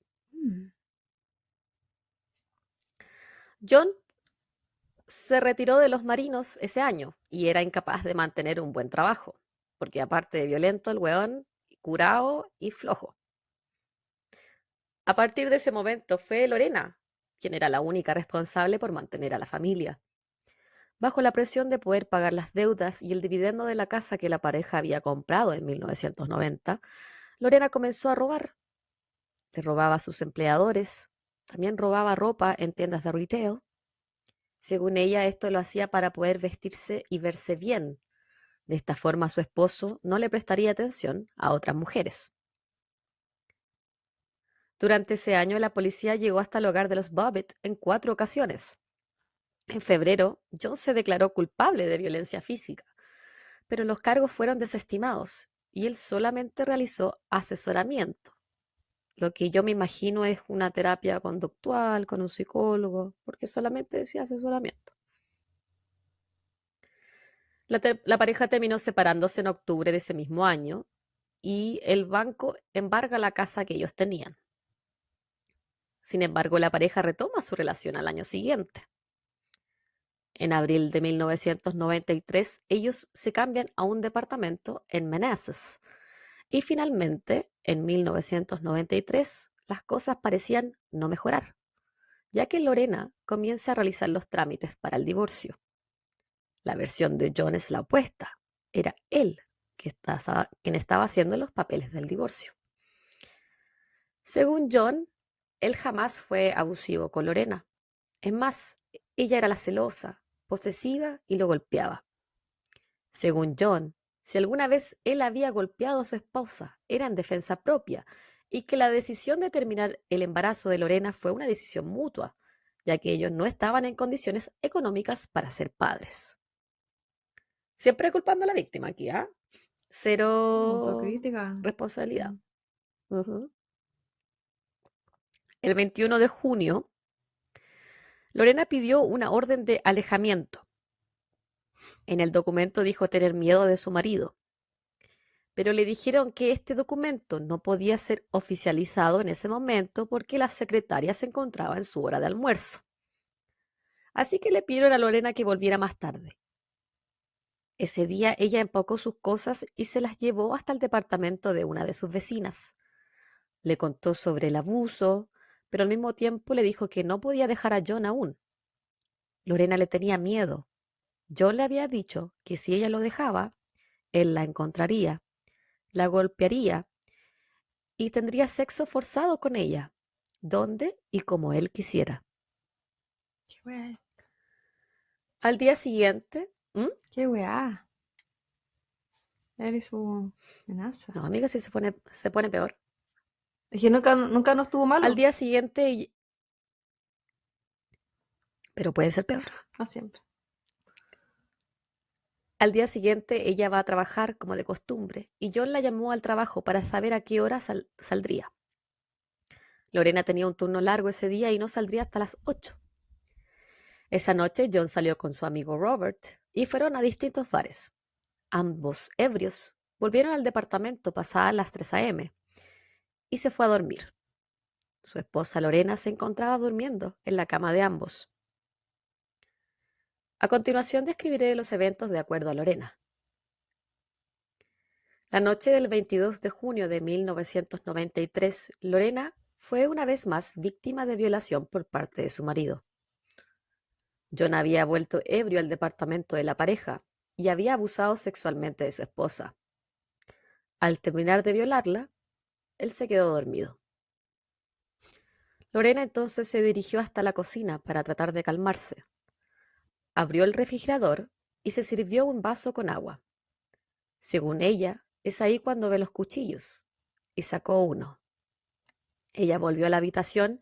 John se retiró de los marinos ese año y era incapaz de mantener un buen trabajo, porque aparte de violento, el weón, curado y flojo. A partir de ese momento fue Lorena quien era la única responsable por mantener a la familia. Bajo la presión de poder pagar las deudas y el dividendo de la casa que la pareja había comprado en 1990, Lorena comenzó a robar. Le robaba a sus empleadores, también robaba ropa en tiendas de retail. Según ella, esto lo hacía para poder vestirse y verse bien. De esta forma, su esposo no le prestaría atención a otras mujeres. Durante ese año, la policía llegó hasta el hogar de los Bobbitt en 4 ocasiones. En febrero, John se declaró culpable de violencia física, pero los cargos fueron desestimados y él solamente realizó asesoramiento. Lo que yo me imagino es una terapia conductual con un psicólogo, porque solamente decía asesoramiento. La pareja terminó separándose en octubre de ese mismo año y el banco embarga la casa que ellos tenían. Sin embargo, la pareja retoma su relación al año siguiente. En abril de 1993, ellos se cambian a un departamento en Manassas. Y finalmente, en 1993, las cosas parecían no mejorar, ya que Lorena comienza a realizar los trámites para el divorcio. La versión de John es la opuesta. Era él quien estaba haciendo los papeles del divorcio. Según John, él jamás fue abusivo con Lorena. Es más, ella era la celosa, posesiva y lo golpeaba. Según John, si alguna vez él había golpeado a su esposa, era en defensa propia, y que la decisión de terminar el embarazo de Lorena fue una decisión mutua, ya que ellos no estaban en condiciones económicas para ser padres. Siempre culpando a la víctima aquí, ¿ah? Cero Autocrítica. responsabilidad. Ujú. El 21 de junio, Lorena pidió una orden de alejamiento. En el documento dijo tener miedo de su marido, pero le dijeron que este documento no podía ser oficializado en ese momento porque la secretaria se encontraba en su hora de almuerzo. Así que le pidieron a Lorena que volviera más tarde. Ese día ella empacó sus cosas y se las llevó hasta el departamento de una de sus vecinas. Le contó sobre el abuso, pero al mismo tiempo le dijo que no podía dejar a John aún. Lorena le tenía miedo. John le había dicho que si ella lo dejaba, él la encontraría, la golpearía y tendría sexo forzado con ella, donde y como él quisiera. Qué weá. Al día siguiente, Qué weá. Él y su amenaza. no, amiga, si se pone peor. Es que nunca nos estuvo Al malo. día siguiente, pero puede ser peor. No siempre. Al día siguiente ella va a trabajar como de costumbre y John la llamó al trabajo para saber a qué hora saldría. Lorena tenía un turno largo ese día y no saldría hasta las 8. Esa noche John salió con su amigo Robert y fueron a distintos bares. Ambos ebrios volvieron al departamento pasadas las 3 a.m. y se fue a dormir. Su esposa Lorena se encontraba durmiendo en la cama de ambos. A continuación describiré los eventos de acuerdo a Lorena. La noche del 22 de junio de 1993, Lorena fue una vez más víctima de violación por parte de su marido. John había vuelto ebrio al departamento de la pareja y había abusado sexualmente de su esposa. Al terminar de violarla, él se quedó dormido. Lorena entonces se dirigió hasta la cocina para tratar de calmarse. Abrió el refrigerador y se sirvió un vaso con agua. Según ella, es ahí cuando ve los cuchillos, y sacó uno. Ella volvió a la habitación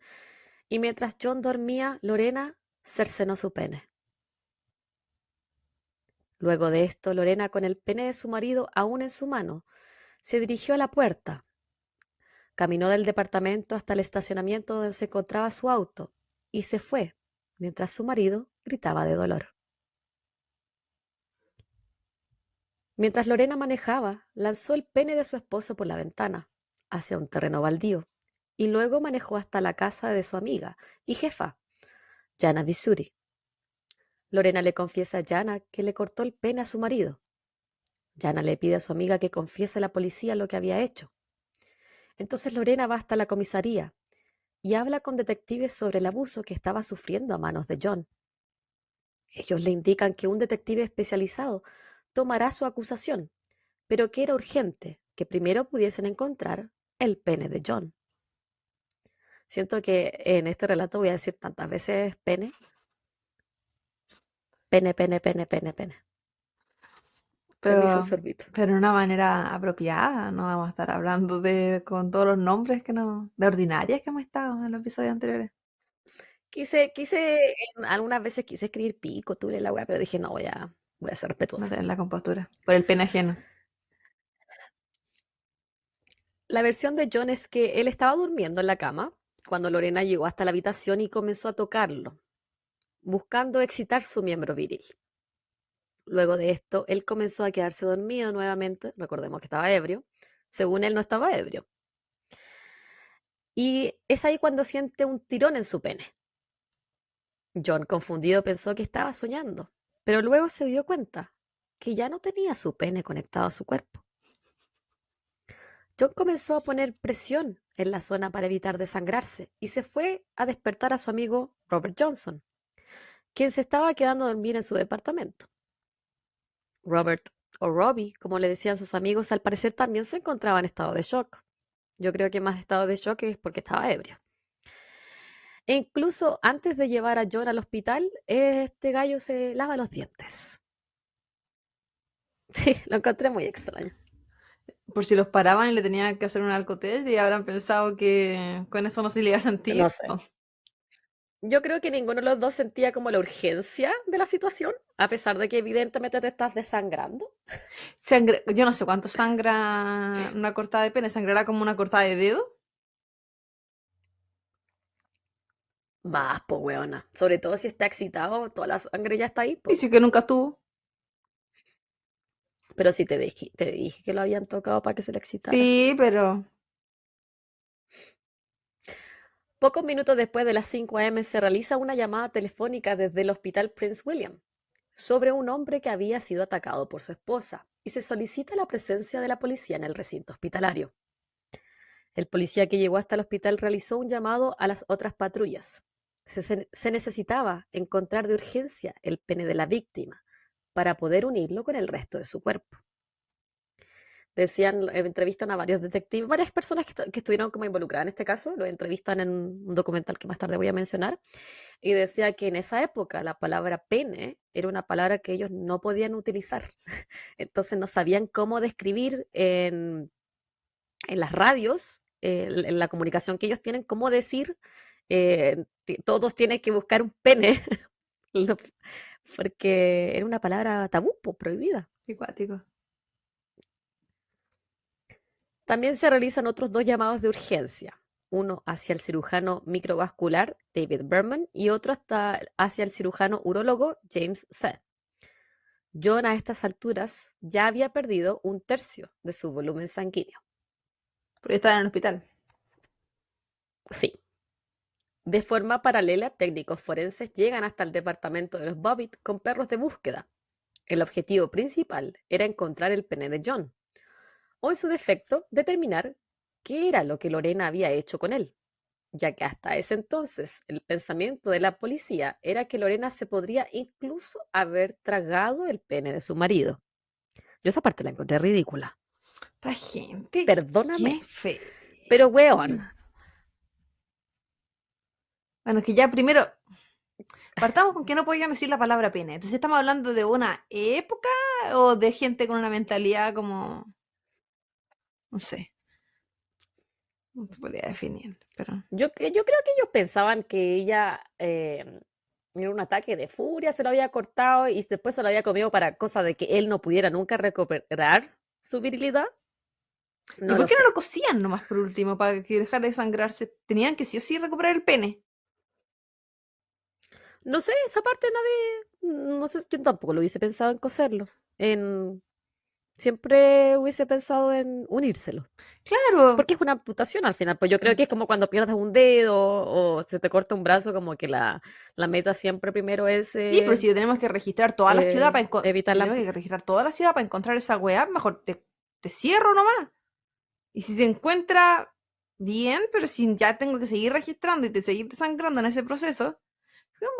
y mientras John dormía, Lorena cercenó su pene. Luego de esto, Lorena, con el pene de su marido aún en su mano, se dirigió a la puerta. Caminó del departamento hasta el estacionamiento donde se encontraba su auto y se fue, mientras su marido gritaba de dolor. Mientras Lorena manejaba, lanzó el pene de su esposo por la ventana, hacia un terreno baldío, y luego manejó hasta la casa de su amiga y jefa, Jana Visuri. Lorena le confiesa a Jana que le cortó el pene a su marido. Jana le pide a su amiga que confiese a la policía lo que había hecho. Entonces Lorena va hasta la comisaría y habla con detectives sobre el abuso que estaba sufriendo a manos de John. Ellos le indican que un detective especializado tomará su acusación, pero que era urgente que primero pudiesen encontrar el pene de John. Siento que en este relato voy a decir tantas veces pene, pene, pene, pene, pene, pene. Permiso, un Pero, sorbito. pero de una manera apropiada, no vamos a estar hablando con todos los nombres de ordinarias que hemos estado en los episodios anteriores. Algunas veces quise escribir pico, tule la weá, pero dije, no, voy a ser respetuosa. Mantener la compostura. Por el pene ajeno. La versión de John es que él estaba durmiendo en la cama cuando Lorena llegó hasta la habitación y comenzó a tocarlo, buscando excitar su miembro viril. Luego de esto, él comenzó a quedarse dormido nuevamente, recordemos que estaba ebrio, según él no estaba ebrio. Y es ahí cuando siente un tirón en su pene. John, confundido, pensó que estaba soñando, pero luego se dio cuenta que ya no tenía su pene conectado a su cuerpo. John comenzó a poner presión en la zona para evitar desangrarse y se fue a despertar a su amigo Robert Johnson, quien se estaba quedando a dormir en su departamento. Robert, o Robbie, como le decían sus amigos, al parecer también se encontraba en estado de shock. Yo creo que más estado de shock es porque estaba ebrio. E incluso antes de llevar a John al hospital, este gallo se lava los dientes. Sí, lo encontré muy extraño. Por si los paraban y le tenían que hacer un alcotest y habrán pensado que con eso no se le iba a sentir. No sé. Yo creo que ninguno de los dos sentía como la urgencia de la situación, a pesar de que evidentemente te estás desangrando. Yo no sé cuánto sangra una cortada de pene. ¿Sangrará como una cortada de dedo? Más, po, weona. Sobre todo si está excitado, toda la sangre ya está ahí, Y po. sí que nunca estuvo. Pero sí te dije que lo habían tocado para que se le excitara. Sí, pero Pocos minutos después de las 5 a.m. se realiza una llamada telefónica desde el Hospital Prince William sobre un hombre que había sido atacado por su esposa y se solicita la presencia de la policía en el recinto hospitalario. El policía que llegó hasta el hospital realizó un llamado a las otras patrullas. Se necesitaba encontrar de urgencia el pene de la víctima para poder unirlo con el resto de su cuerpo. Decían, entrevistan a varios detectives, varias personas que estuvieron como involucradas en este caso, lo entrevistan en un documental que más tarde voy a mencionar, y decía que en esa época la palabra pene era una palabra que ellos no podían utilizar, entonces no sabían cómo describir en las radios, en la comunicación que ellos tienen, cómo decir, todos tienen que buscar un pene, porque era una palabra tabú, prohibida. qué cuático. También se realizan otros 2 llamados de urgencia, uno hacia el cirujano microvascular David Berman y otro hacia el cirujano urólogo James Seth. John a estas alturas ya había perdido 1/3 de su volumen sanguíneo. Porque estaba en el hospital. Sí. De forma paralela, técnicos forenses llegan hasta el departamento de los Bobbitt con perros de búsqueda. El objetivo principal era encontrar el pene de John, o en su defecto, determinar qué era lo que Lorena había hecho con él. ya que hasta ese entonces el pensamiento de la policía era que Lorena se podría incluso haber tragado el pene de su marido. Yo esa parte la encontré ridícula. Esta gente, Perdóname, qué fe. pero weón, Bueno, es que ya primero partamos con que no podían decir la palabra pene. Entonces, ¿estamos hablando de una época o de gente con una mentalidad como, no sé, no se podría definir, pero... yo creo que ellos pensaban que ella era un ataque de furia, se lo había cortado y después se lo había comido para cosa de que él no pudiera nunca recuperar su virilidad. ¿Pero No por lo qué no sé. lo cosían nomás por último para que dejara de sangrarse? Tenían que sí o sí recuperar el pene. No sé, esa parte nadie, no sé, yo tampoco lo hubiese pensado en coserlo. En, siempre hubiese pensado en unírselo. Claro. Porque es una amputación al final. Pues yo creo que es como cuando pierdes un dedo o se te corta un brazo, como que la meta siempre primero es Sí, pero si tenemos que registrar toda la ciudad para evitar si la tenemos que amputación. registrar toda la ciudad para encontrar esa weá, mejor te cierro nomás. Y si se encuentra bien, pero si ya tengo que seguir registrando y te seguir desangrando en ese proceso, ¿cómo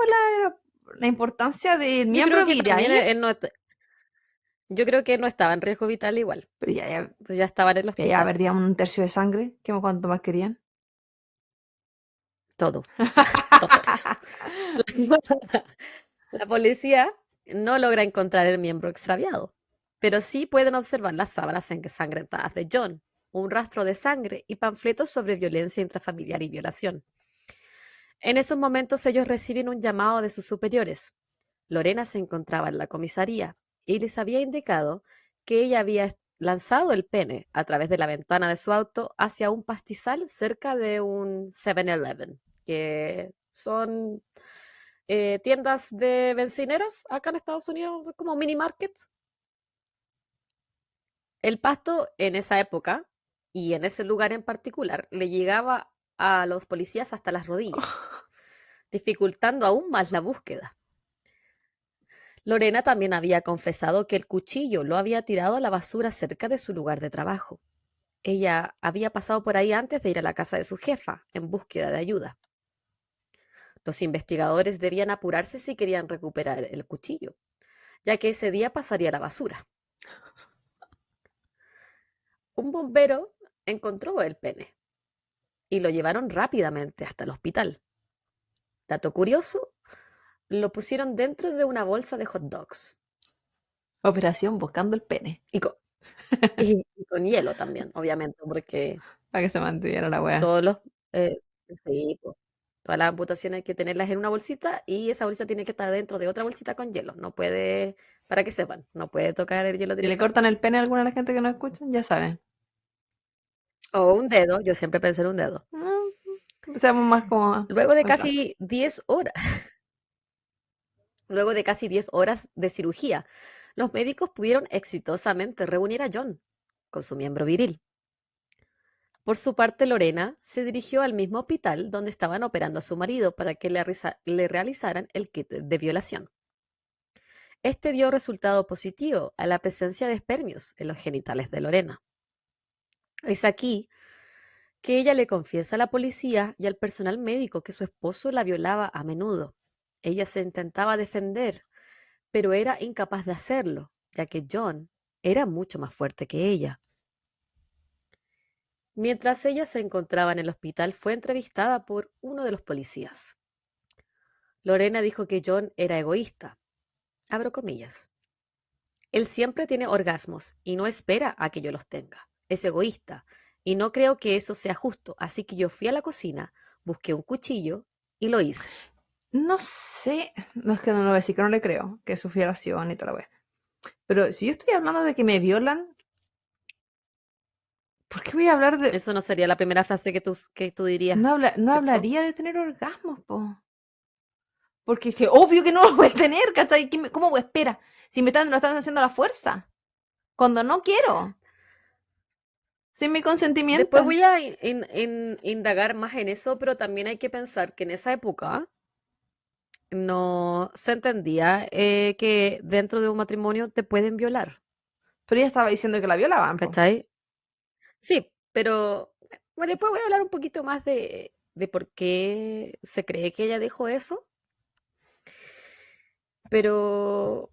la importancia del Yo creo miembro que también viral? yo creo que él no estaba en riesgo vital igual. Pero ya, Pues ya estaba en el ya hospital. perdíamos un tercio de sangre, ¿qué cuánto más querían? Todo. 2 tercios. La policía no logra encontrar el miembro extraviado, pero sí pueden observar las sábanas ensangrentadas de John, un rastro de sangre y panfletos sobre violencia intrafamiliar y violación. En esos momentos ellos reciben un llamado de sus superiores. Lorena se encontraba en la comisaría y les había indicado que ella había lanzado el pene a través de la ventana de su auto hacia un pastizal cerca de un 7-Eleven, que son tiendas de bencineros acá en Estados Unidos, como mini markets. El pasto en esa época y en ese lugar en particular le llegaba a los policías hasta las rodillas, dificultando aún más la búsqueda. Lorena también había confesado que el cuchillo lo había tirado a la basura cerca de su lugar de trabajo. Ella había pasado por ahí antes de ir a la casa de su jefa en búsqueda de ayuda. Los investigadores debían apurarse si querían recuperar el cuchillo, ya que ese día pasaría a la basura. Un bombero encontró el pene y lo llevaron rápidamente hasta el hospital. Dato curioso, lo pusieron dentro de una bolsa de hot dogs Operación buscando el pene, y con, y con hielo también, obviamente, porque para que se mantuviera la weá. todos los, eh, sí, po, todas las amputaciones hay que tenerlas en una bolsita y esa bolsita tiene que estar dentro de otra bolsita con hielo. No puede, para que sepan, no puede tocar el hielo Si le directamente. cortan el pene a alguna de la gente que nos escucha, ya saben. O un dedo, yo siempre pensé en un dedo. Seamos más como Luego de al caso. casi 10 horas, luego de casi 10 horas de cirugía, los médicos pudieron exitosamente reunir a John con su miembro viril. Por su parte, Lorena se dirigió al mismo hospital donde estaban operando a su marido para que le realizaran el kit de violación. Este dio resultado positivo a la presencia de espermios en los genitales de Lorena. Es aquí que ella le confiesa a la policía y al personal médico que su esposo la violaba a menudo. Ella se intentaba defender, pero era incapaz de hacerlo, ya que John era mucho más fuerte que ella. Mientras ella se encontraba en el hospital, fue entrevistada por uno de los policías. Lorena dijo que John era egoísta. Abro comillas. Él siempre tiene orgasmos y no espera a que yo los tenga. Es egoísta y no creo que eso sea justo, así que yo fui a la cocina, busqué un cuchillo y lo hice. No sé, no es que no lo voy a decir que no le creo, que es su violación y toda la wea. Pero si yo estoy hablando de que me violan, ¿por qué voy a hablar de... Eso no sería la primera frase que tú No, dirías, no ¿cierto? hablaría de tener orgasmos, po. Porque es que obvio que no lo voy a tener, ¿cachai? ¿Cómo voy? Espera, si lo están haciendo a la fuerza, cuando no quiero, sin mi Después consentimiento. voy a indagar más en eso, pero también hay que pensar que en esa época no se entendía que dentro de un matrimonio te pueden violar, Pero ella estaba diciendo que la violaban, po. ¿cachai? Sí, pero bueno, después voy a hablar un poquito más de por qué se cree que ella dijo eso, pero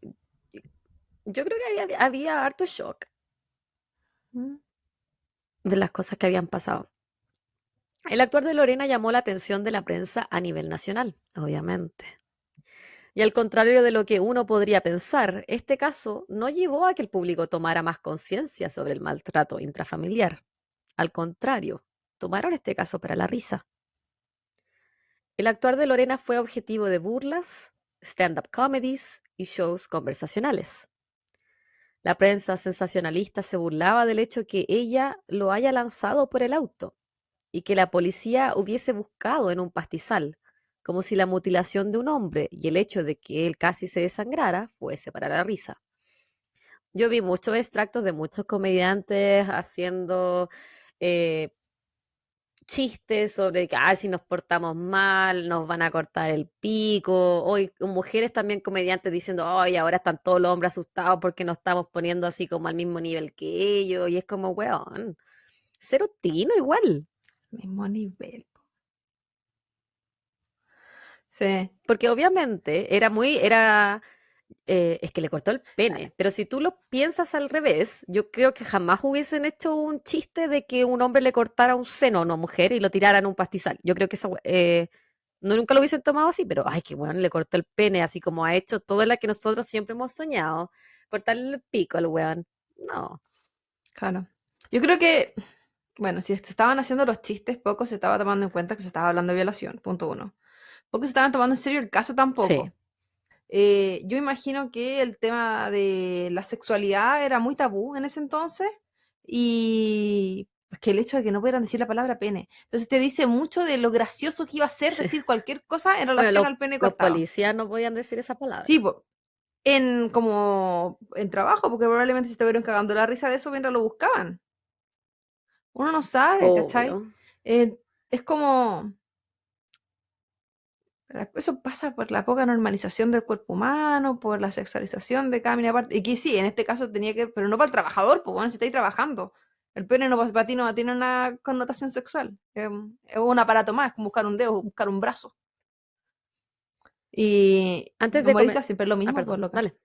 yo creo que había harto shock Mm. de las cosas que habían pasado. El actuar de Lorena llamó la atención de la prensa a nivel nacional, obviamente. Y al contrario de lo que uno podría pensar, este caso no llevó a que el público tomara más conciencia sobre el maltrato intrafamiliar. Al contrario, tomaron este caso para la risa. El actuar de Lorena fue objetivo de burlas, stand-up comedies y shows conversacionales. La prensa sensacionalista se burlaba del hecho que ella lo haya lanzado por el auto y que la policía hubiese buscado en un pastizal, como si la mutilación de un hombre y el hecho de que él casi se desangrara fuese para la risa. Yo vi muchos extractos de muchos comediantes haciendo eh, chistes sobre que si nos portamos mal, nos van a cortar el pico. Hoy mujeres también comediantes diciendo, ay, ahora están todos los hombres asustados porque nos estamos poniendo así como al mismo nivel que ellos. Y es como, weón, cero tino igual. Mismo nivel. Sí, Porque obviamente es que le cortó el pene, pero si tú lo piensas al revés, yo creo que jamás hubiesen hecho un chiste de que un hombre le cortara un seno a una mujer y lo tirara en un pastizal. Yo creo que eso no nunca lo hubiesen tomado así, pero ay, qué bueno, le cortó el pene, así como ha hecho todo lo que nosotros siempre hemos soñado, cortarle el pico al weón. No, claro. Yo creo que, bueno, si se estaban haciendo los chistes, poco se estaba tomando en cuenta que se estaba hablando de violación, punto uno. Poco se estaban tomando en serio el caso sí, tampoco. Yo imagino que el tema de la sexualidad era muy tabú en ese entonces y pues, que el hecho de que no pudieran decir la palabra pene. Entonces te dice mucho de lo gracioso que iba a ser sí. decir cualquier cosa en Bueno, relación al pene los cortado. policías no podían decir esa Sí, palabra. po, en como en trabajo, porque probablemente si estuvieron cagando la risa de eso mientras lo buscaban. Uno no sabe, ¿cachai? Obvio. Eh, es como, eso pasa por la poca normalización del cuerpo humano, por la sexualización de cada mina parte. Y que sí, en este caso tenía que, pero no para el trabajador, pues bueno, si estáis trabajando. El pene no, para ti no tiene una connotación sexual. Es un aparato más, es como buscar un dedo, buscar un brazo. Y Antes los de comer... humoristas siempre es lo Ah, mismo, pues perdón, loca. dale.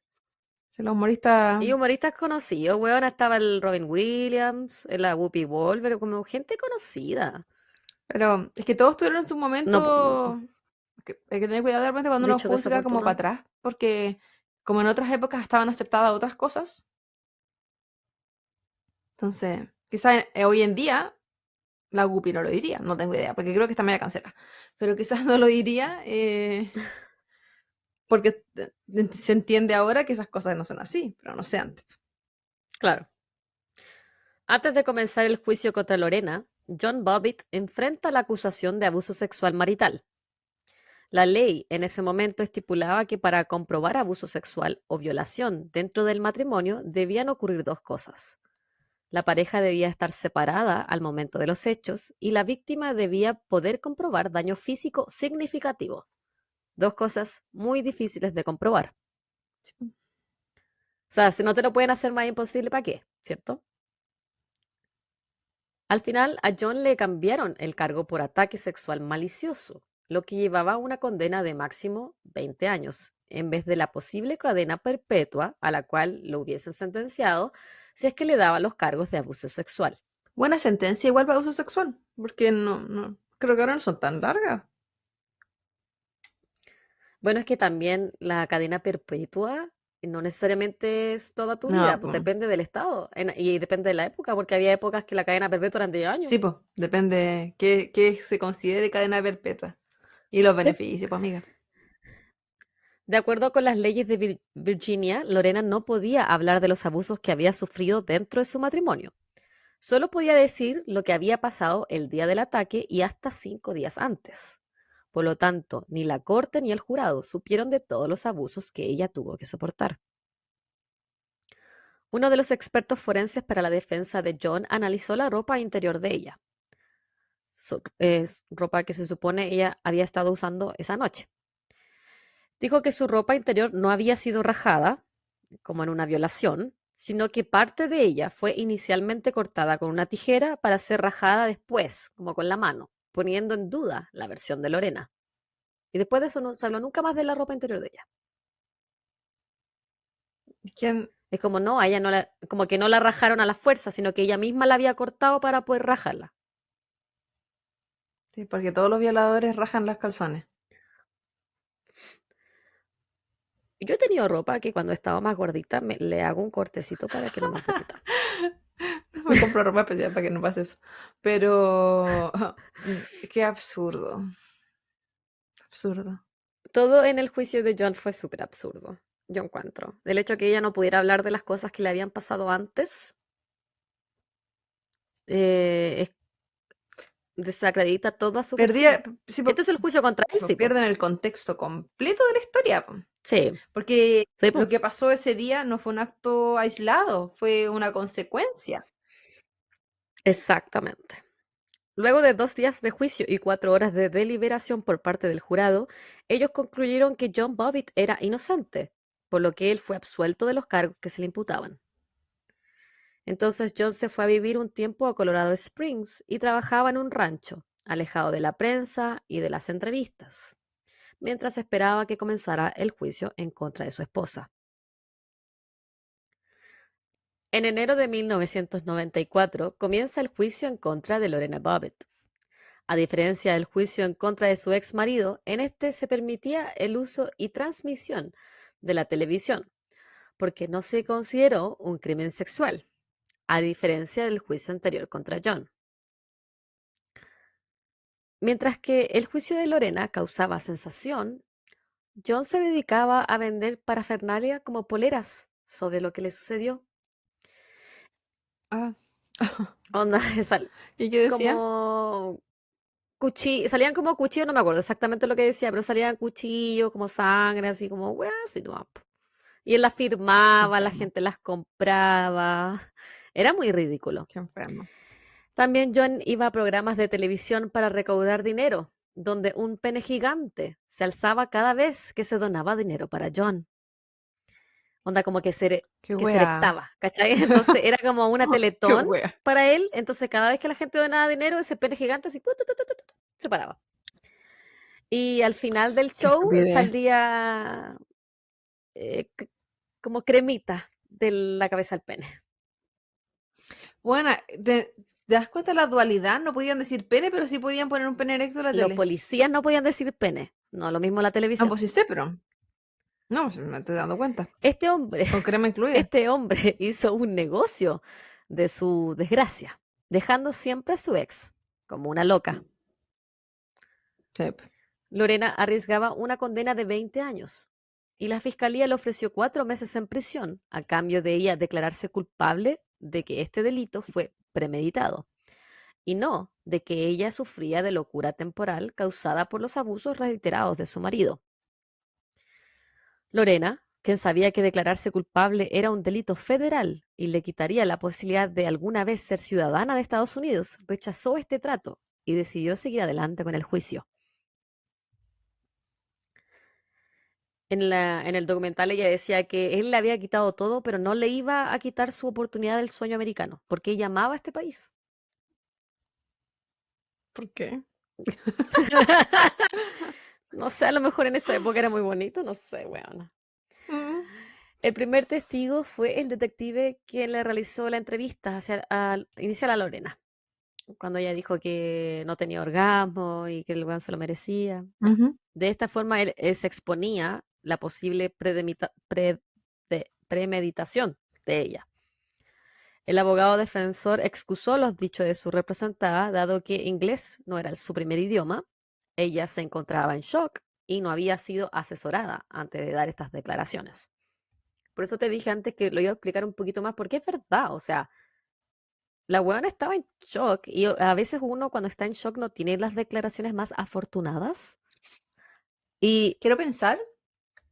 Si los humoristas, Y humoristas conocidos, weón, estaba el Robin Williams, la Whoopi Goldberg, como gente conocida. pero es que todos tuvieron su No, momento. Hay que tener cuidado de repente cuando uno dicho juzga como para desafortunado. atrás, porque como en otras épocas estaban aceptadas otras cosas, entonces quizás hoy en día la Guppy no lo diría, no tengo idea, porque creo que está media cancelada, pero quizás no lo diría porque se entiende ahora que esas cosas no son así, pero no sé antes. Claro. Antes de comenzar el juicio contra Lorena, John Bobbitt enfrenta la acusación de abuso sexual marital. La ley en ese momento estipulaba que para comprobar abuso sexual o violación dentro del matrimonio debían ocurrir dos cosas. La pareja debía estar separada al momento de los hechos y la víctima debía poder comprobar daño físico significativo. Dos cosas muy difíciles de comprobar. O sea, si no te lo pueden hacer más imposible, ¿para qué? ¿Cierto? Al final, a John le cambiaron el cargo por ataque sexual malicioso, lo que llevaba a una condena de máximo 20 años, en vez de la posible cadena perpetua a la cual lo hubiesen sentenciado si es que le daban los cargos de abuso sexual. Buena sentencia igual para uso sexual, porque no, creo que ahora no son tan largas. Bueno, es que también la cadena perpetua no necesariamente es toda tu No, vida, pues pues, depende del estado y depende de la época, porque había épocas que la cadena perpetua eran 10 años. sí, pues, depende qué se considere cadena perpetua. Y los Sí. beneficios, pues amiga. De acuerdo con las leyes de Virginia, Lorena no podía hablar de los abusos que había sufrido dentro de su matrimonio. Solo podía decir lo que había pasado el día del ataque y hasta 5 días antes. Por lo tanto, ni la corte ni el jurado supieron de todos los abusos que ella tuvo que soportar. Uno de los expertos forenses para la defensa de John analizó la ropa interior de ella. Es ropa que se supone ella había estado usando esa noche. Dijo que su ropa interior no había sido rajada, como en una violación, sino que parte de ella fue inicialmente cortada con una tijera para ser rajada después, como con la mano. poniendo en duda la versión de Lorena. Y después de eso no se habló nunca más de la ropa interior de ella. ¿Quién? Es como no, a ella no la, como que no la rajaron a la fuerza, sino que ella misma la había cortado para poder rajarla. Sí, porque todos los violadores rajan las calzones. Yo he tenido ropa que cuando estaba más gordita le hago un cortecito para que no me apriete tanto. Me compro ropa especial para que no pase eso. Pero qué absurdo. Absurdo. Todo en el juicio de John fue súper absurdo, yo encuentro. El hecho que ella no pudiera hablar de las cosas que le habían pasado antes es desacredita toda su versión. Sí, Esto es el juicio contra él, sí, po. pierden el contexto completo de la historia. Sí, Porque sí, po. lo que pasó ese día no fue un acto aislado, fue una consecuencia. Exactamente. Luego de 2 días de juicio y 4 horas de deliberación por parte del jurado, ellos concluyeron que John Bobbitt era inocente, por lo que él fue absuelto de los cargos que se le imputaban. Entonces John se fue a vivir un tiempo a Colorado Springs y trabajaba en un rancho, alejado de la prensa y de las entrevistas, mientras esperaba que comenzara el juicio en contra de su esposa. En enero de 1994 comienza el juicio en contra de Lorena Bobbitt. A diferencia del juicio en contra de su ex marido, en este se permitía el uso y transmisión de la televisión, porque no se consideró un crimen sexual, a diferencia del juicio anterior contra John. Mientras que el juicio de Lorena causaba sensación, John se dedicaba a vender parafernalia como poleras sobre lo que le sucedió. Ah. Onda, ¿Y qué decía? como salían como cuchillos, no me acuerdo exactamente lo que decía, pero salían cuchillos, como sangre, así como, weá, así no. Y él las Qué firmaba, la enfermo, gente las compraba. Era muy ridículo. qué enfermo. También John iba a programas de televisión para recaudar dinero, donde un pene gigante se alzaba cada vez que se donaba dinero para John. Onda como Qué que se wea. erectaba, ¿cachai? Entonces era como una Qué teletón wea. para él. Entonces cada vez que la gente donaba dinero, ese pene gigante así, se paraba. Y al final del Qué show estupidez. salía como cremita de la cabeza al pene. Bueno, ¿te das cuenta de la dualidad? No podían decir pene, pero sí podían poner un pene erecto en la Los tele. policías no podían decir pene, no, lo mismo la No, televisión. pues sí sé, pero no, pues me estoy dando cuenta. Este hombre, Con crema incluida. este hombre hizo un negocio de su desgracia, dejando siempre a su ex como una loca. Sí, pues. Lorena arriesgaba una condena de 20 años y la fiscalía le ofreció 4 meses en prisión a cambio de ella declararse culpable de que este delito fue premeditado y no de que ella sufría de locura temporal causada por los abusos reiterados de su marido. Lorena, quien sabía que declararse culpable era un delito federal y le quitaría la posibilidad de alguna vez ser ciudadana de Estados Unidos, rechazó este trato y decidió seguir adelante con el juicio. En el documental ella decía que él le había quitado todo, pero no le iba a quitar su oportunidad del sueño americano, porque ella amaba a este país. ¿Por qué? No sé, a lo mejor en esa época era muy bonito, no sé, bueno. Mm, El primer testigo fue el detective quien le realizó la entrevista inicial a Lorena, cuando ella dijo que no tenía orgasmo y que el weón se lo merecía. ujú. De esta forma, él se exponía la posible premeditación de ella. El abogado defensor excusó los dichos de su representada, dado que inglés no era su primer idioma. Ella se encontraba en shock y no había sido asesorada antes de dar estas declaraciones. Por eso te dije antes que lo iba a explicar un poquito más, porque es verdad, o sea, la weona estaba en shock y a veces uno cuando está en shock no tiene las declaraciones más afortunadas. Y Quiero pensar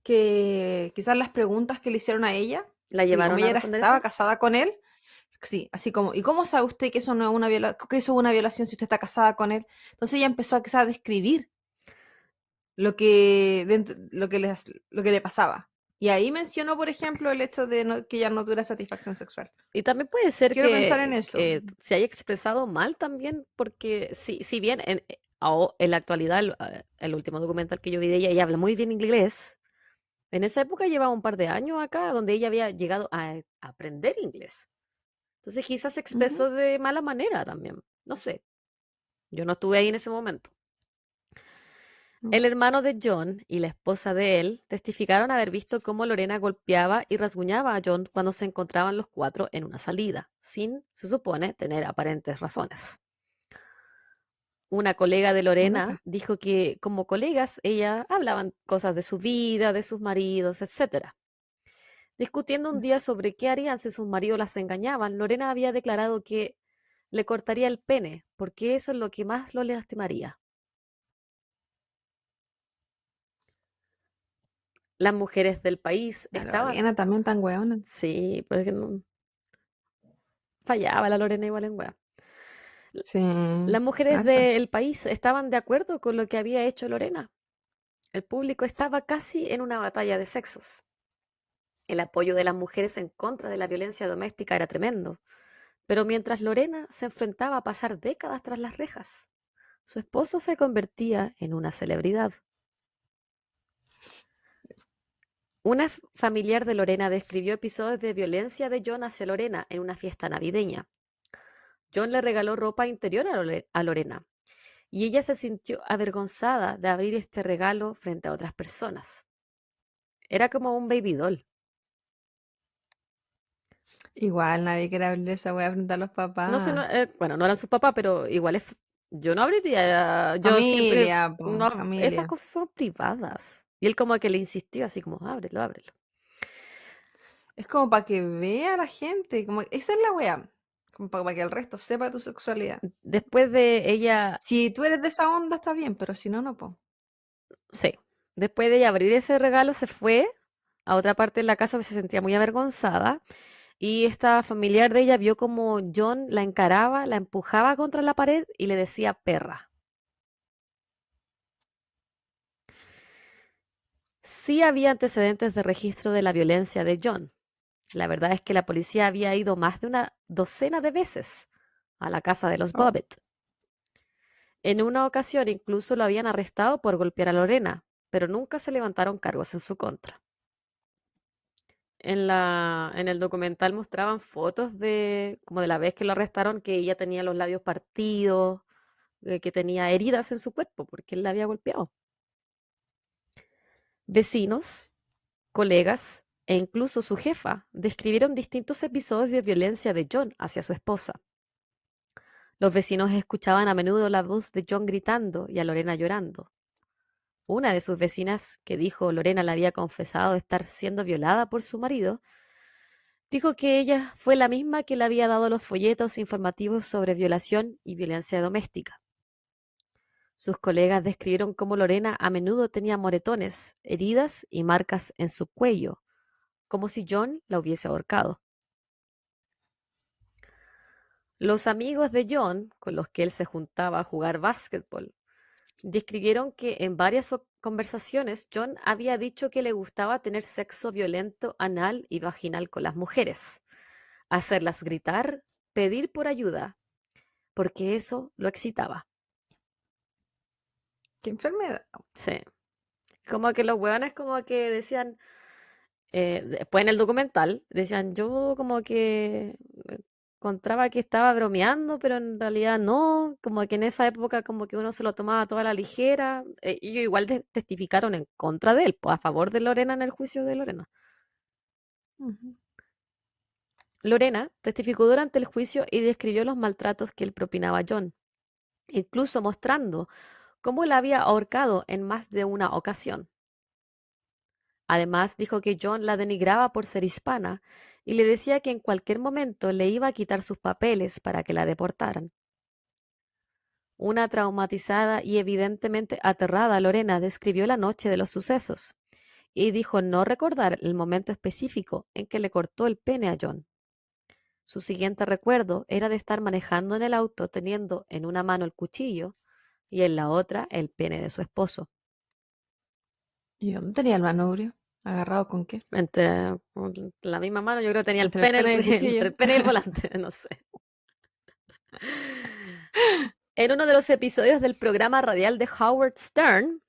que quizás las preguntas que le hicieron a ella, la porque como llevaron a ella responder estaba eso. casada con él, sí, así como, ¿y cómo sabe usted que eso no es que eso es una violación si usted está casada con él? Entonces ella empezó a quizás a describir lo que le pasaba. Y ahí mencionó, por ejemplo, el hecho de que ella no tuviera satisfacción sexual. Y también puede ser Quiero pensar en que eso. se haya expresado mal también, porque si bien en la actualidad, el último documental que yo vi de ella, ella habla muy bien inglés. En esa época llevaba un par de años acá, donde ella había llegado a aprender inglés. Entonces quizás se Ujú. expresó de mala manera también. No sé, yo no estuve ahí en ese momento. El hermano de John y la esposa de él testificaron haber visto cómo Lorena golpeaba y rasguñaba a John cuando se encontraban los cuatro en una salida, sin, se supone, tener aparentes razones. Una colega de Lorena Puta. dijo que como colegas ella hablaban cosas de su vida, de sus maridos, etcétera. Discutiendo un día sobre qué harían si sus maridos las engañaban, Lorena había declarado que le cortaría el pene, porque eso es lo que más lo lastimaría. Las mujeres del país La estaban, Lorena también tan weona. sí, pues que fallaba la Lorena igual en weá. Sí, Las mujeres harta. del país estaban de acuerdo con lo que había hecho Lorena. El público estaba casi en una batalla de sexos. El apoyo de las mujeres en contra de la violencia doméstica era tremendo, pero mientras Lorena se enfrentaba a pasar décadas tras las rejas, su esposo se convertía en una celebridad. Una familiar de Lorena describió episodios de violencia de John hacia Lorena en una fiesta navideña. John le regaló ropa interior a Lorena y ella se sintió avergonzada de abrir este regalo frente a otras personas. Era como un baby doll. Igual nadie quiere abrir esa wea frente a los No sé, papás. bueno, no eran sus papás, pero igual es, yo no abriría, yo siento que Familia, po, no, esas familia. cosas son privadas. Y él como que le insistió así como, ábrelo, ábrelo. Es como para que vea la gente. Como, esa es la wea. Como para que el resto sepa tu sexualidad. Después de ella, Si tú eres de esa onda, está bien, pero si no, no, po. sí, después de ella abrir ese regalo se fue a otra parte de la casa porque se sentía muy avergonzada. Y esta familiar de ella vio como John la encaraba, la empujaba contra la pared y le decía perra. Sí había antecedentes de registro de la violencia de John. La verdad es que la policía había ido más de una docena de veces a la casa de los Oh. Bobbitt. En una ocasión incluso lo habían arrestado por golpear a Lorena, pero nunca se levantaron cargos en su contra. En el documental mostraban fotos de, como de la vez que lo arrestaron, que ella tenía los labios partidos, que tenía heridas en su cuerpo porque él la había golpeado. Vecinos, colegas e incluso su jefa describieron distintos episodios de violencia de John hacia su esposa. Los vecinos escuchaban a menudo la voz de John gritando y a Lorena llorando. Una de sus vecinas, que dijo Lorena le había confesado estar siendo violada por su marido, dijo que ella fue la misma que le había dado los folletos informativos sobre violación y violencia doméstica. Sus colegas describieron cómo Lorena a menudo tenía moretones, heridas y marcas en su cuello, como si John la hubiese ahorcado. Los amigos de John, con los que él se juntaba a jugar básquetbol, describieron que en varias conversaciones John había dicho que le gustaba tener sexo violento anal y vaginal con las mujeres, hacerlas gritar, pedir por ayuda, porque eso lo excitaba. Qué enfermedad. Sí. Como que los hueones como que decían, después en el documental, decían, yo como que encontraba que estaba bromeando, pero en realidad no, como que en esa época como que uno se lo tomaba toda la ligera. Ellos igual testificaron en contra de él, pues a favor de Lorena en el juicio de Lorena. Ujú. Lorena testificó durante el juicio y describió los maltratos que él propinaba a John, incluso mostrando cómo la había ahorcado en más de una ocasión. Además, dijo que John la denigraba por ser hispana y le decía que en cualquier momento le iba a quitar sus papeles para que la deportaran. Una traumatizada y evidentemente aterrada Lorena describió la noche de los sucesos y dijo no recordar el momento específico en que le cortó el pene a John. Su siguiente recuerdo era de estar manejando en el auto teniendo en una mano el cuchillo y en la otra el pene de su esposo. ¿Y dónde tenía el manubrio? ¿Agarrado con qué? Entre la misma mano yo creo que tenía el Entre el pene, pene y el entre cuchillo. el pene y el volante, no sé. En uno de los episodios del programa radial de Howard Stern,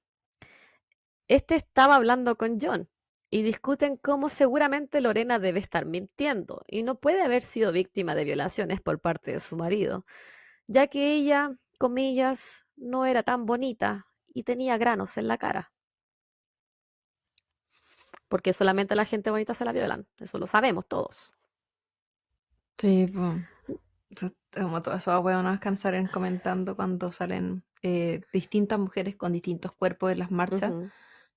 este estaba hablando con John y discuten cómo seguramente Lorena debe estar mintiendo y no puede haber sido víctima de violaciones por parte de su marido, ya que ella, comillas, no era tan bonita y tenía granos en la cara. Porque solamente a la gente bonita se la violan, eso lo sabemos todos. Sí, pues. Como todas esas hueonas que salen comentando cuando salen distintas mujeres con distintos cuerpos en las marchas. Ujú.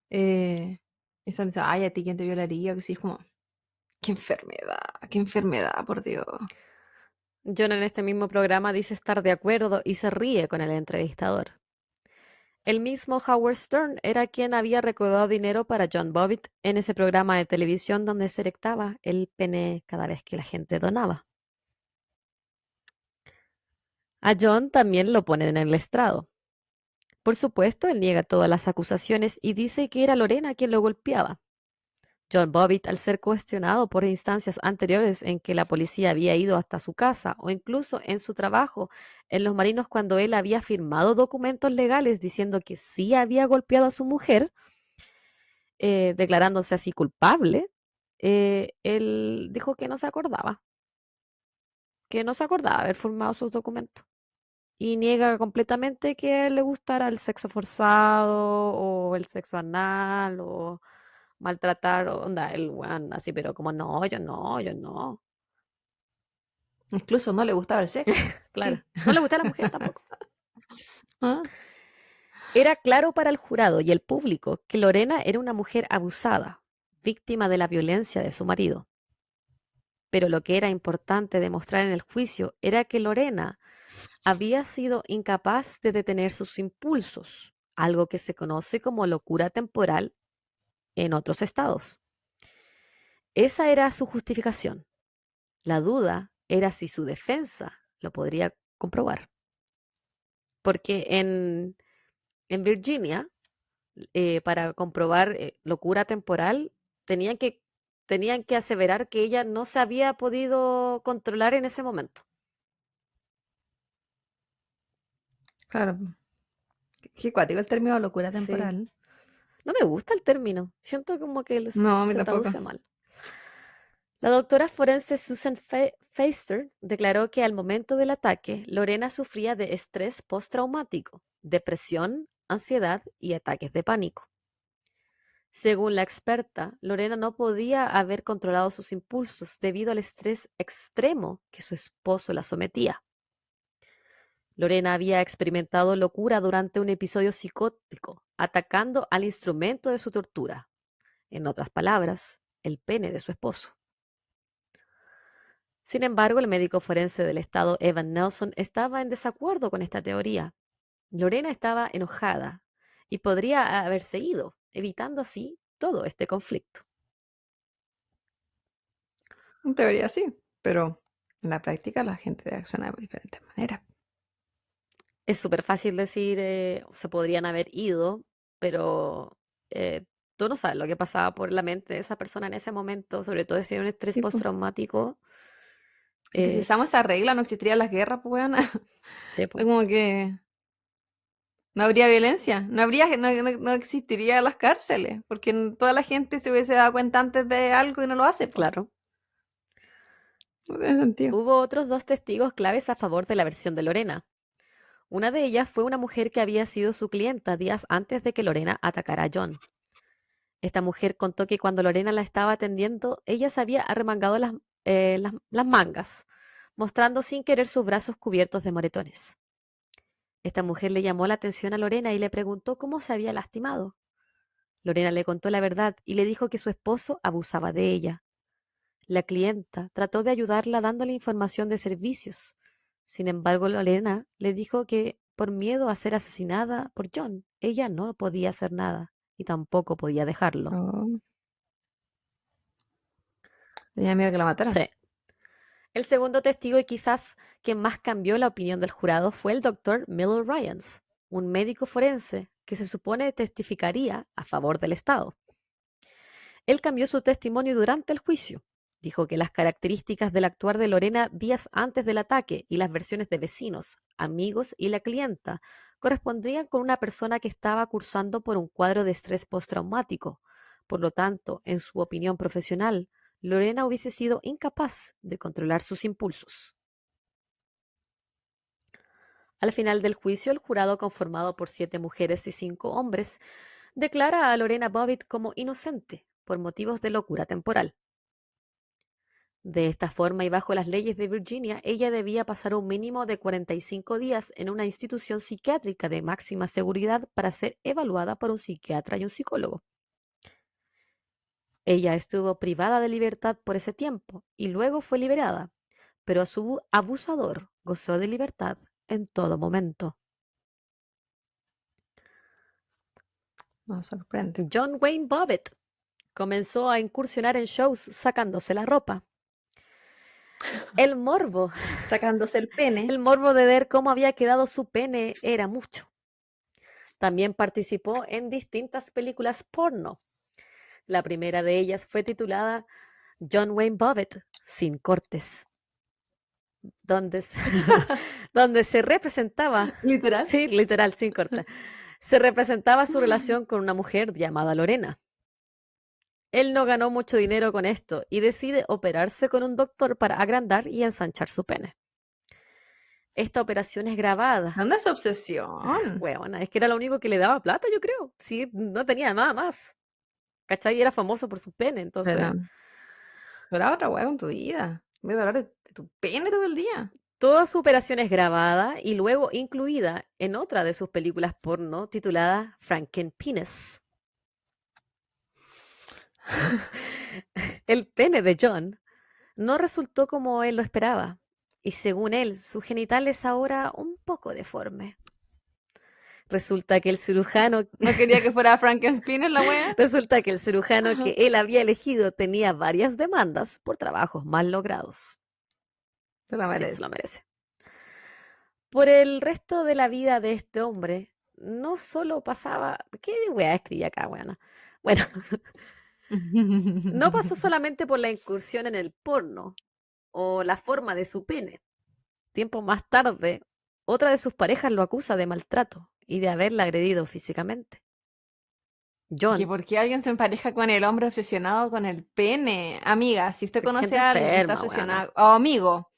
Y están diciendo, ay, a ti quién te violaría, que sí, es como, qué enfermedad, por Dios. John en este mismo programa dice estar de acuerdo y se ríe con el entrevistador. El mismo Howard Stern era quien había recaudado dinero para John Bobbitt en ese programa de televisión donde se erectaba el pene cada vez que la gente donaba. A John también lo ponen en el estrado. Por supuesto, él niega todas las acusaciones y dice que era Lorena quien lo golpeaba. John Bobbitt, al ser cuestionado por instancias anteriores en que la policía había ido hasta su casa o incluso en su trabajo en los marinos cuando él había firmado documentos legales diciendo que sí había golpeado a su mujer, declarándose así culpable, él dijo que no se acordaba haber firmado sus documentos. Y niega completamente que a él le gustara el sexo forzado o el sexo anal o maltratar, onda, el weón así, pero como no, yo no, yo no. Incluso no le gustaba el sexo. Claro, Sí. no le gusta a la mujer tampoco. ¿Ah? Era claro para el jurado y el público que Lorena era una mujer abusada, víctima de la violencia de su marido. Pero lo que era importante demostrar en el juicio era que Lorena había sido incapaz de detener sus impulsos, algo que se conoce como locura temporal en otros estados. Esa era su justificación. La duda era si su defensa lo podría comprobar. Porque en Virginia, para comprobar locura temporal, tenían que, tenían que aseverar que ella no se había podido controlar en ese momento. Claro. Qué cuático el término locura Sí. temporal. No me gusta el término. Siento como que No, a mí se tampoco. traduce mal. La doctora forense Susan Feister declaró que al momento del ataque, Lorena sufría de estrés postraumático, depresión, ansiedad y ataques de pánico. Según la experta, Lorena no podía haber controlado sus impulsos debido al estrés extremo que su esposo la sometía. Lorena había experimentado locura durante un episodio psicótico, atacando al instrumento de su tortura, en otras palabras, el pene de su esposo. Sin embargo, el médico forense del estado Evan Nelson estaba en desacuerdo con esta teoría. Lorena estaba enojada y podría haberse ido, evitando así todo este conflicto. En teoría sí, pero en la práctica la gente reacciona de diferentes maneras. Es súper fácil decir, se podrían haber ido, pero eh, tú no sabes lo que pasaba por la mente de esa persona en ese momento, sobre todo si era un estrés Sí, pues. postraumático. Es que si eh, usamos esa regla no existirían las guerras, pues weón. sí, Es po, como que no habría violencia, no existiría las cárceles, porque toda la gente se hubiese dado cuenta antes de algo y no lo hace, pues. claro. No tiene sentido. Hubo otros dos testigos claves a favor de la versión de Lorena. Una de ellas fue una mujer que había sido su clienta días antes de que Lorena atacara a John. Esta mujer contó que cuando Lorena la estaba atendiendo, ella se había arremangado las mangas, mostrando sin querer sus brazos cubiertos de moretones. Esta mujer le llamó la atención a Lorena y le preguntó cómo se había lastimado. Lorena le contó la verdad y le dijo que su esposo abusaba de ella. La clienta trató de ayudarla dándole información de servicios. Sin embargo, Lorena le dijo que por miedo a ser asesinada por John, ella no podía hacer nada y tampoco podía dejarlo. Oh, tenía miedo que la mataran. Sí. El segundo testigo y quizás quien más cambió la opinión del jurado fue el doctor Miller Ryans, un médico forense que se supone testificaría a favor del Estado. Él cambió su testimonio durante el juicio. Dijo que las características del actuar de Lorena días antes del ataque y las versiones de vecinos, amigos y la clienta correspondían con una persona que estaba cursando por un cuadro de estrés postraumático. Por lo tanto, en su opinión profesional, Lorena hubiese sido incapaz de controlar sus impulsos. Al final del juicio, el jurado, conformado por 7 mujeres y 5 hombres, declara a Lorena Bobbitt como inocente por motivos de locura temporal. De esta forma y bajo las leyes de Virginia, ella debía pasar un mínimo de 45 días en una institución psiquiátrica de máxima seguridad para ser evaluada por un psiquiatra y un psicólogo. Ella estuvo privada de libertad por ese tiempo y luego fue liberada, pero su abusador gozó de libertad en todo momento. Nos sorprende. John Wayne Bobbitt comenzó a incursionar en shows sacándose la ropa. El morbo Sacándose el pene. El morbo de ver cómo había quedado su pene era mucho. También participó en distintas películas porno. La primera de ellas fue titulada John Wayne Bobbitt, sin cortes, donde se, donde se representaba, Literal. sí, literal, sin cortes, se representaba su relación con una mujer llamada Lorena. Él no ganó mucho dinero con esto y decide operarse con un doctor para agrandar y ensanchar su pene. Esta operación es grabada. ¿Dónde es su obsesión? Huevona, es que era lo único que le daba plata, yo creo. Sí, no tenía nada más. ¿Cachai? Era famoso por su pene, entonces. Pero otra weá con tu vida. Voy a hablar de tu pene todo el día. Toda su operación es grabada y luego incluida en otra de sus películas porno titulada Frankenpenis. El pene de John no resultó como él lo esperaba, y según él, su genital es ahora un poco deforme. Resulta que el cirujano No quería que fuera Frankenstein la wea. Resulta que el cirujano que él había elegido tenía varias demandas por trabajos mal logrados. Se la Sí, merece. se lo merece. Por el resto de la vida de este hombre, no solo pasaba... ¿Qué weá escribí acá, weana? Bueno, no pasó solamente por la incursión en el porno o la forma de su pene. Tiempo más tarde, otra de sus parejas lo acusa de maltrato y de haberla agredido físicamente. ¿Y John, por qué alguien se empareja con el hombre obsesionado con el pene? Amiga, si usted porque conoce gente a alguien que está enferma, weana. obsesionado, o amigo,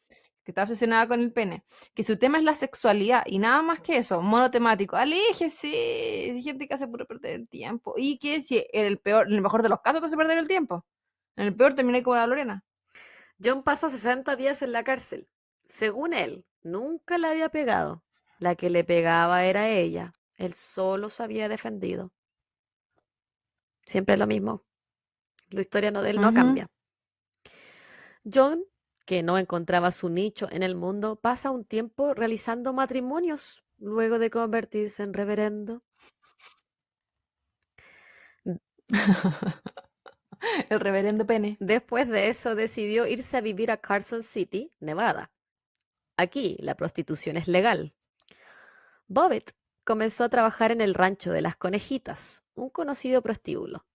que está obsesionada con el pene, que su tema es la sexualidad y nada más que eso, monotemático, aléjese, hay gente que hace puro perder el tiempo. Y que si en el peor, en el mejor de los casos te hace perder el tiempo. En el peor terminé como la Lorena. John pasa 60 días en la cárcel. Según él, nunca le había pegado. La que le pegaba era ella. Él solo se había defendido. Siempre es lo mismo. La historia de él no Ujú. cambia. John, que no encontraba su nicho en el mundo, pasa un tiempo realizando matrimonios luego de convertirse en reverendo. El reverendo pene. Después de eso decidió irse a vivir a Carson City, Nevada. Aquí la prostitución es legal. Bobbitt comenzó a trabajar en el rancho de las Conejitas, un conocido prostíbulo.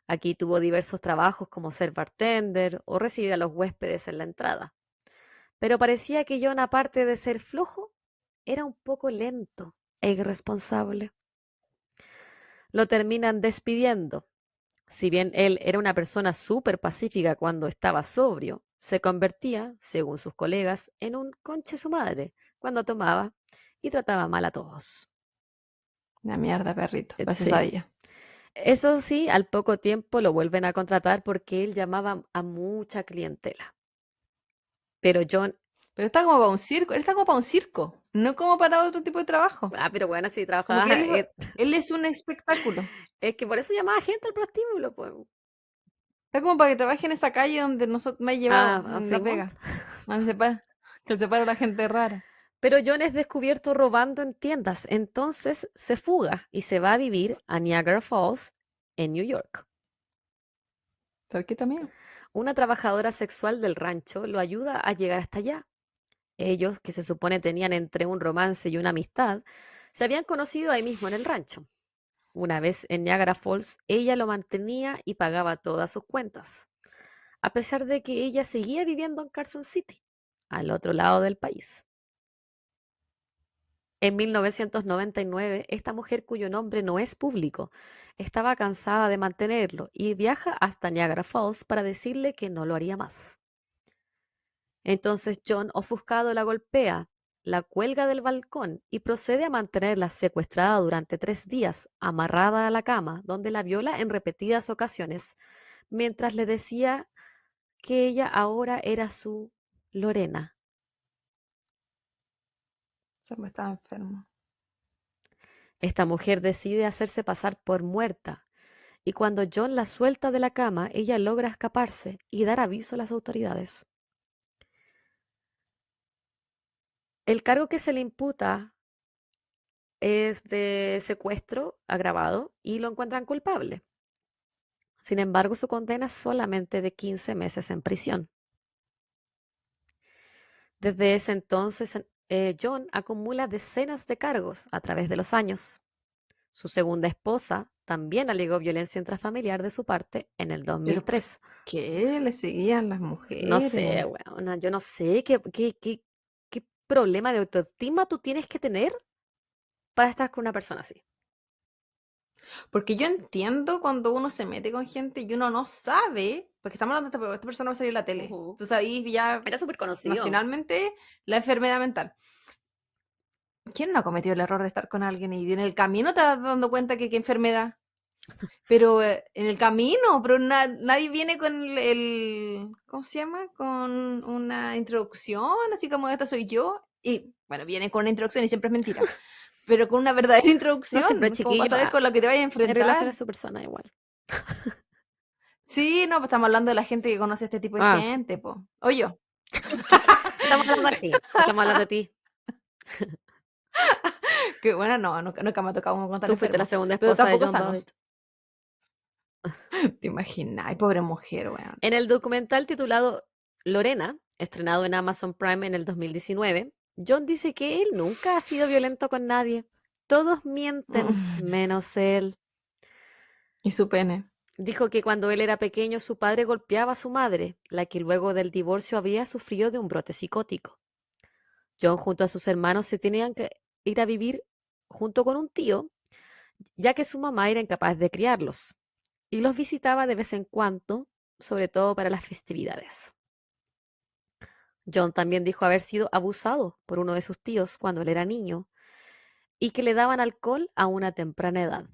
Aquí tuvo diversos trabajos como ser bartender o recibir a los huéspedes en la entrada. Pero parecía que John, aparte de ser flojo, era un poco lento e irresponsable. Lo terminan despidiendo. Si bien él era una persona súper pacífica cuando estaba sobrio, se convertía, según sus colegas, en un conche su madre cuando tomaba y trataba mal a todos. La mierda, perrito. Gracias a Sí. ella. Eso sí, al poco tiempo lo vuelven a contratar porque él llamaba a mucha clientela. Pero John, Pero está como para un circo, él está como para un circo, no como para otro tipo de trabajo. pero bueno, si Como que trabajaba, él es un espectáculo. es que por eso llamaba gente al prostíbulo, pues. Está como para que trabaje en esa calle donde nosotros me ha llevado A en Las Fremont. Vegas. Donde que se para la gente rara. Pero John es descubierto robando en tiendas, entonces se fuga y se va a vivir a Niagara Falls, en New York. Cerquita mío. Una trabajadora sexual del rancho lo ayuda a llegar hasta allá. Ellos, que se supone tenían entre un romance y una amistad, se habían conocido ahí mismo en el rancho. Una vez en Niagara Falls, ella lo mantenía y pagaba todas sus cuentas, a pesar de que ella seguía viviendo en Carson City, al otro lado del país. En 1999, esta mujer cuyo nombre no es público estaba cansada de mantenerlo y viaja hasta Niagara Falls para decirle que no lo haría más. Entonces John, ofuscado, la golpea, la cuelga del balcón y procede a mantenerla secuestrada durante 3 días, amarrada a la cama, donde la viola en repetidas ocasiones, mientras le decía que ella ahora era su Lorena. Se me estaba enfermo. Esta mujer decide hacerse pasar por muerta, y cuando John la suelta de la cama, ella logra escaparse y dar aviso a las autoridades. El cargo que se le imputa es de secuestro agravado y lo encuentran culpable. Sin embargo, su condena es solamente de 15 meses en prisión. Desde ese entonces, John acumula decenas de cargos a través de los años. Su segunda esposa también alegó violencia intrafamiliar de su parte en el Pero ¿por 2003. qué le seguían las No sé, mujeres? weona, yo no sé qué problema de autoestima tú tienes que tener para estar con una persona así. Porque yo entiendo cuando uno se mete con gente y uno no sabe, porque estamos hablando de esta persona va a salir en la tele. Ujú. Tú sabes ya Era súper conocido. nacionalmente la enfermedad mental. ¿Quién no ha cometido el error de estar con alguien y en el camino te vas dando cuenta que qué enfermedad? Pero en el camino, pero nadie viene con ¿cómo se llama? Con una introducción, así como esta soy yo. Y bueno, viene con una introducción y siempre es mentira. Pero con una verdadera No, siempre introducción, como para chiquillo, saber con lo que te vayas a en relación enfrentar. a su persona igual. Sí, no, pues estamos hablando de la gente que conoce a este tipo de Ah, sí. gente, pues. O yo. Estamos hablando de ti. Estamos hablando de ti. Que bueno, no, nunca me ha tocado uno con tan Tú fuiste la enfermo. segunda Pero esposa de tampoco John Bobbitt. sanos. ¿Te imaginas? Ay, pobre mujer, weón. En el documental titulado Lorena, estrenado en Amazon Prime en el 2019, John dice que él nunca ha sido violento con nadie. Todos mienten, menos él. Y su pene. Dijo que cuando él era pequeño su padre golpeaba a su madre, la que luego del divorcio había sufrido de un brote psicótico. John junto a sus hermanos se tenían que ir a vivir junto con un tío, ya que su mamá era incapaz de criarlos, y los visitaba de vez en cuando, sobre todo para las festividades. John también dijo haber sido abusado por uno de sus tíos cuando él era niño y que le daban alcohol a una temprana edad.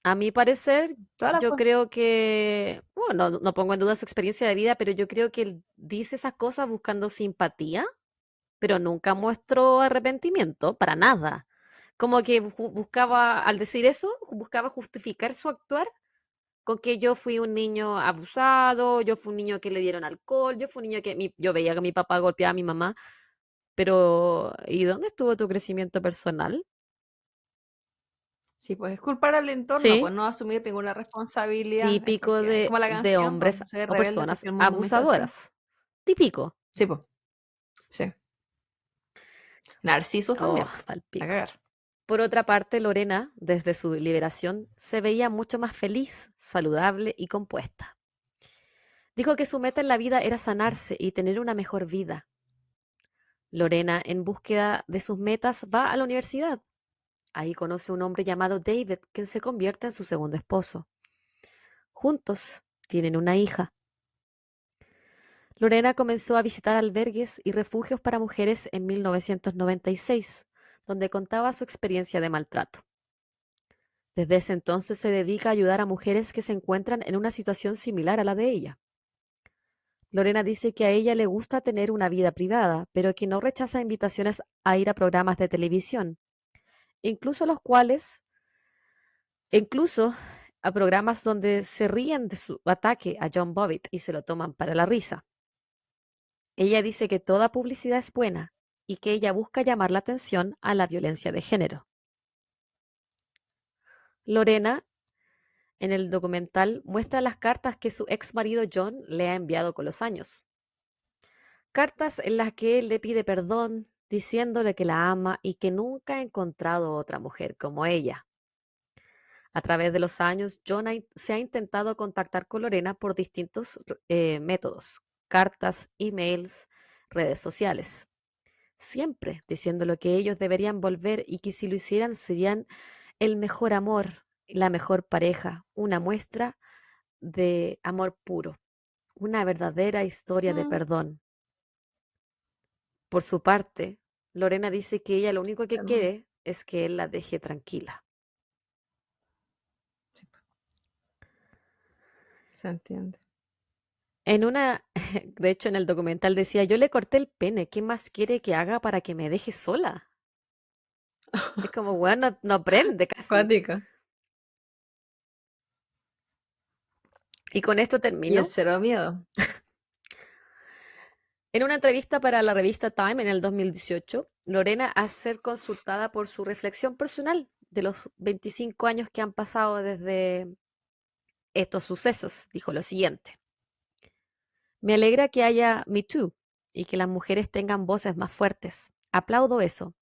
A mi parecer, Todas las yo cosas. creo que, bueno, no pongo en duda su experiencia de vida, pero yo creo que él dice esas cosas buscando simpatía, pero nunca mostró arrepentimiento, para nada. Como que buscaba, al decir eso, buscaba justificar su actuar con que yo fui un niño abusado, yo fui un niño que le dieron alcohol, yo fui un niño que yo veía que mi papá golpeaba a mi mamá, pero ¿y dónde estuvo tu crecimiento personal? Sí, pues es culpar al entorno, Sí, pues no asumir ninguna responsabilidad. Es típico porque, es como la de canción, pues, hombres soy o rebelde personas porque el mundo me hizo así. abusadoras. Típico. Sí, pues, sí. Narcisos Oh, también, pues, a palpico. cagar. Por otra parte, Lorena, desde su liberación, se veía mucho más feliz, saludable y compuesta. Dijo que su meta en la vida era sanarse y tener una mejor vida. Lorena, en búsqueda de sus metas, va a la universidad. Ahí conoce a un hombre llamado David, quien se convierte en su segundo esposo. Juntos tienen una hija. Lorena comenzó a visitar albergues y refugios para mujeres en 1996, donde contaba su experiencia de maltrato. Desde ese entonces se dedica a ayudar a mujeres que se encuentran en una situación similar a la de ella. Lorena dice que a ella le gusta tener una vida privada, pero que no rechaza invitaciones a ir a programas de televisión, incluso los cuales, incluso a programas donde se ríen de su ataque a John Bobbitt y se lo toman para la risa. Ella dice que toda publicidad es buena y que ella busca llamar la atención a la violencia de género. Lorena, en el documental, muestra las cartas que su ex marido John le ha enviado con los años. Cartas en las que él le pide perdón, diciéndole que la ama y que nunca ha encontrado otra mujer como ella. A través de los años, John se ha intentado contactar con Lorena por distintos métodos: cartas, emails, redes sociales. siempre diciendo que ellos deberían volver y que si lo hicieran serían el mejor amor, la mejor pareja, una muestra de amor puro, una verdadera historia de Mm, perdón. Por su parte, Lorena dice que ella lo único que hermano. quiere es que él la deje tranquila. Sí, se entiende. En una, de hecho en el documental decía, yo le corté el pene, ¿qué más quiere que haga para que me deje sola? Es como, bueno, no aprende casi. Cuático. Y con esto Y el termino. cero miedo. En una entrevista para la revista Time en el 2018, Lorena a ser consultada por su reflexión personal de los 25 años que han pasado desde estos sucesos, dijo lo siguiente. Me alegra que haya Me Too y que las mujeres tengan voces más fuertes. Aplaudo eso.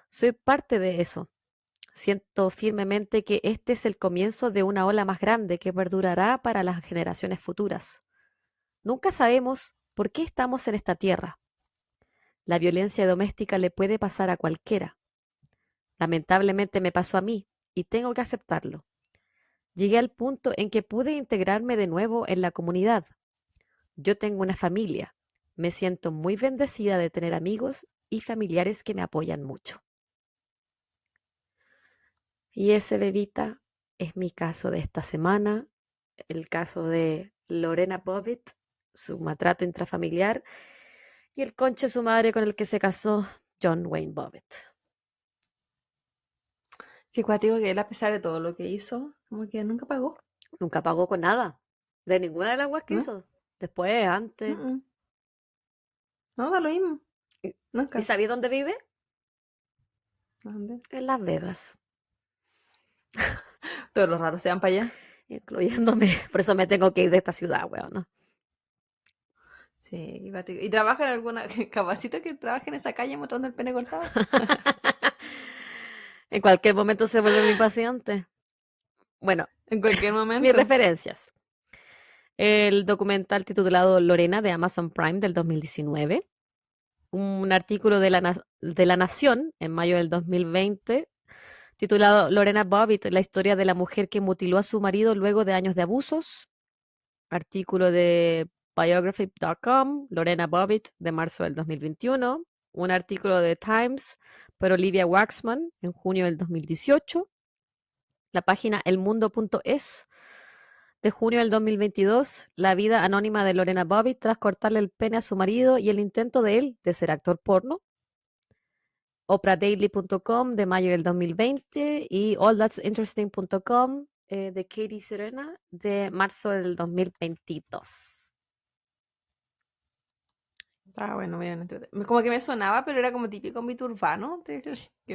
Soy parte de eso. Siento firmemente que este es el comienzo de una ola más grande que perdurará para las generaciones futuras. Nunca sabemos por qué estamos en esta tierra. La violencia doméstica le puede pasar a cualquiera. Lamentablemente me pasó a mí y tengo que aceptarlo. Llegué al punto en que pude integrarme de nuevo en la comunidad. Yo tengo una familia. Me siento muy bendecida de tener amigos y familiares que me apoyan mucho. Y ese, bebita, es mi caso de esta semana, el caso de Lorena Bobbitt, su maltrato intrafamiliar y el conche de su madre con el que se casó John Wayne Bobbitt. Qué cuático que él, a pesar de todo lo que hizo, como que nunca pagó, Nunca pagó con nada, de ninguna de las guas que ¿no? hizo. Después, Mm, antes. mm. No, da lo mismo. ¿Y y Nunca. sabí dónde vive? ¿Dónde? En Las Vegas, Todos los raros se van para allá. incluyéndome. Por eso me tengo que ir de esta ciudad, weón, ¿no? Sí, qué cuático. ¿Y trabaja en alguna, capacito que trabaje en esa calle mostrando el pene cortado? En cualquier momento se vuelve mi paciente. Bueno, En cualquier mis momento. referencias. El documental titulado Lorena de Amazon Prime del 2019. Un artículo de La Nación en mayo del 2020 titulado Lorena Bobbitt, la historia de la mujer que mutiló a su marido luego de años de abusos. Artículo de biography.com, Lorena Bobbitt, de marzo del 2021. Un artículo de Times por Olivia Waxman en junio del 2018. La página elmundo.es de junio del 2022, la vida anónima de Lorena Bobbitt tras cortarle el pene a su marido y el intento de él de ser actor porno. OprahDaily.com de mayo del 2020 y allthat'sinteresting.com de Katie Serena de marzo del 2022. Ah, bueno, bien entretenido. Como que me sonaba, pero era como típico mito urbano, que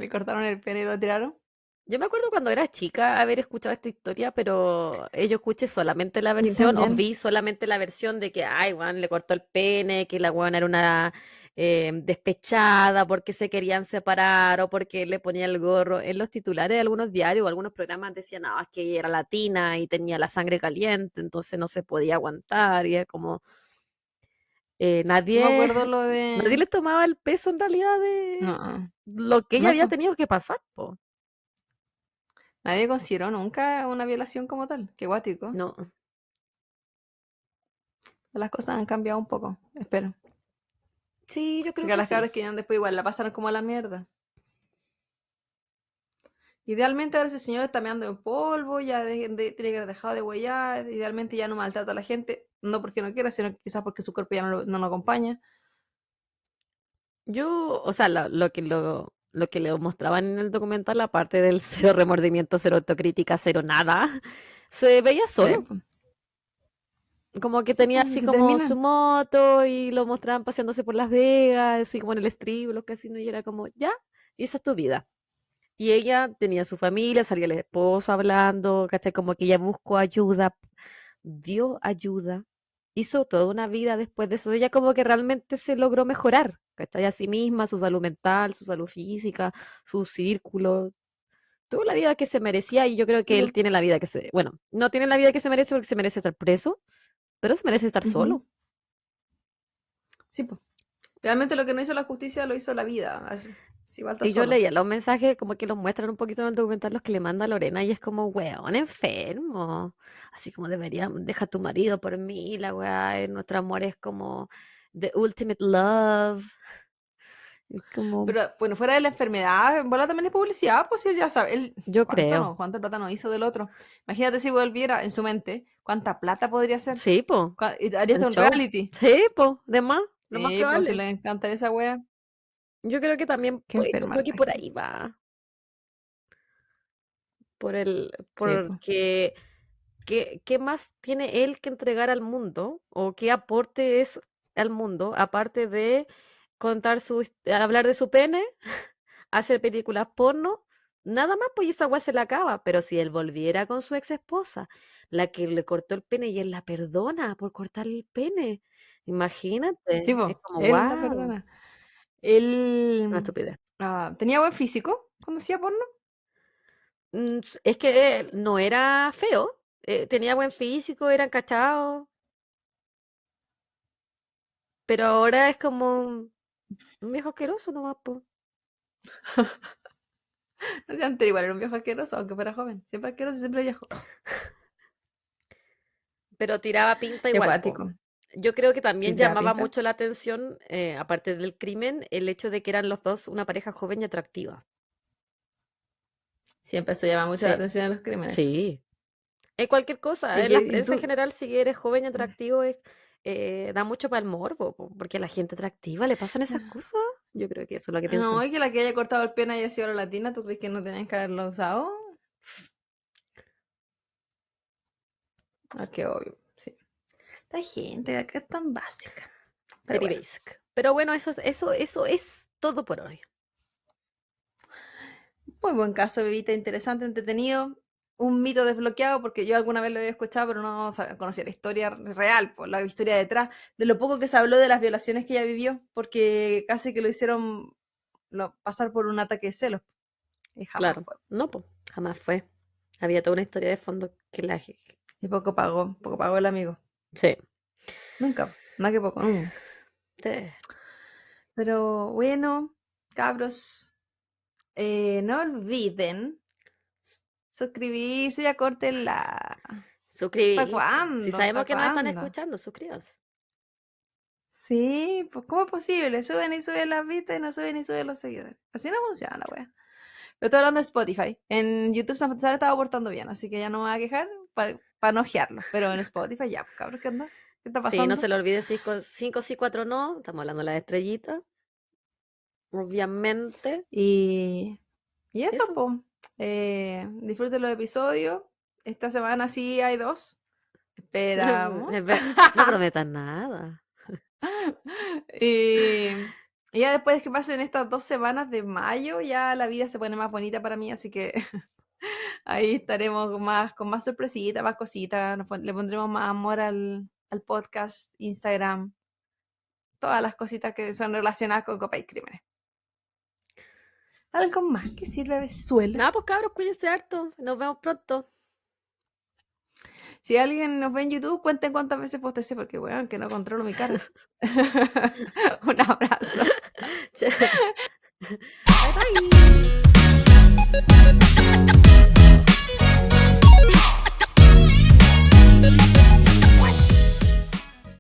le cortaron el pene y lo tiraron. Yo me acuerdo cuando era chica haber escuchado esta historia, pero yo escuché solamente la Y versión, o también. vi solamente la versión de que, ay, Juan le cortó el pene, que la weona era una despechada porque se querían separar o porque le ponía el gorro. En los titulares de algunos diarios o algunos programas decían, no, es que ella era latina y tenía la sangre caliente, entonces no se podía aguantar. Y es como, No me nadie, acuerdo lo nadie de. le tomaba el peso en realidad de No, lo que ella no, había po. tenido que pasar, po. Nadie consideró nunca una violación como tal. Qué guático. No. Las cosas han cambiado un poco, espero. Sí, yo creo Porque a que las sí. cabras que vinieron después igual la pasaron como a la mierda. Idealmente ahora ese señor está meando en polvo, ya tiene que haber dejado de huellar, idealmente ya no maltrata a la gente, no porque no quiera, sino quizás porque su cuerpo ya no lo acompaña. Yo, o sea, lo que le mostraban en el documental, aparte del cero remordimiento, cero autocrítica, cero nada, se veía Sí, solo. pues. Como que Sí, tenía pues, y así se como su terminan. moto y lo mostraban paseándose por Las Vegas, así como en el strip, los casinos, y era como, ya, y esa es tu vida. Y ella tenía su familia, salía el esposo hablando, ¿cachai? Como que ella buscó ayuda, dio ayuda, hizo toda una vida después de eso. Ella como que realmente se logró mejorar, ¿cachai? A sí misma, su salud mental, su salud física, su círculo, tuvo la vida que se merecía y yo creo Sí, que él pues. tiene la vida que se, bueno, no tiene la vida que se merece porque se merece estar preso, pero se merece estar Ujú. solo. Sí, pues. Realmente lo que no hizo la justicia lo hizo la vida. Así igual está Y yo solo. leía los mensajes como que los muestran un poquito en el documental los que le manda Lorena y es como, weón, enfermo. Así como debería, deja a tu marido por mí, la weá, nuestro amor es como the ultimate love. Es como, Pero bueno, fuera de la enfermedad, en bola también es publicidad, pues si él ya sabe, él, yo creo. ¿cuánta plata no hizo del otro? Imagínate si volviera en su mente, ¿cuánta plata podría ser? Sí, po, Y haría el hasta un show. reality. Sí, po, de más, lo más Sí, pues si probable. le encantaría esa wea, Yo creo que también, qué pues, yo enferma creo que la por gente. ahí va. Sí, pues. Porque ¿qué más tiene él que entregar al mundo? ¿O qué aporte es al mundo? Aparte de contar hablar de su pene, hacer películas porno, nada más, pues y esa weá se la acaba. Pero si él volviera con su ex esposa, la que le cortó el pene y él la perdona por cortar el pene, Sí, imagínate, pues, es como él la wow, perdona. una Él estupidez. tenía buen físico cuando hacía porno. Es que él no era feo, tenía buen físico, eran cachados, pero ahora es como un viejo asqueroso nomás, po. No sé, antes igual era un viejo asqueroso, aunque fuera joven. Siempre asqueroso y siempre viejo. Pero tiraba pinta Qué igual, po. acuático. Yo creo que Sí, también te da llamaba pinta. mucho la atención, aparte del crimen, el hecho de que eran los dos una pareja joven y atractiva. Siempre eso llama mucho la Sí, atención de los crímenes. sí. En cualquier cosa, Y en la que y prensa en tú, general, si eres joven y atractivo, da mucho para el morbo, po, porque a la gente atractiva le pasan esas cosas. Yo creo que eso es lo que no, piensan. y que la que haya cortado el pene haya sido la latina, ¿tú crees que no tenían que haberlo usado? Ah, qué obvio, sí. Esta gente de acá es tan básica. Pero Very bueno, basic. Pero bueno, eso es todo por hoy. muy buen caso, Bebita, interesante, entretenido. Un mito desbloqueado, porque yo alguna vez lo había escuchado, pero no conocía la historia real, por la historia detrás, de lo poco que se habló de las violaciones que ella vivió, porque casi que lo hicieron pasar por un ataque de celos, y jamás Claro. fue. No, pues, jamás fue. Había toda una historia de fondo que la... Y poco pagó el amigo. Sí. Nunca, nada que poco, nunca. Sí. Pero bueno, cabros, no olviden suscribirse y acortenla. ¿Hasta Suscribirse. Si cuándo? sabemos ¿Hasta que nos están cuándo? escuchando, suscríbanse. Sí, pues ¿cómo es posible? Suben y suben las vistas y no suben y suben los seguidores. Así no funciona la wea. Yo estoy hablando de Spotify. En YouTube se ha estado portando bien, así que ya no me voy a quejar para no ojearlo. Pero en Spotify ya, pues cabrón, ¿qué onda? ¿Qué está Sí, no se pasando? le olvide 5 sí, 4 no. Estamos hablando de las estrellitas. Obviamente. Y, y eso, Eso. pues. Disfruten los episodios. Esta semana sí hay 2. Esperamos. No prometan nada. Y, y ya después que pasen estas 2 semanas de mayo, ya la vida se pone más bonita para mí, así que ahí estaremos con más sorpresitas, más cositas, le pondremos más amor al podcast, Instagram, todas las cositas que son relacionadas con Copa y Crímenes. ¿Algo más que sirve Venezuela? Nada, pues cabros, cuídense harto. Nos vemos pronto. Si alguien nos ve en YouTube, cuenten cuántas veces postecé, porque weón, que no controlo mi cara. Un abrazo. Bye bye.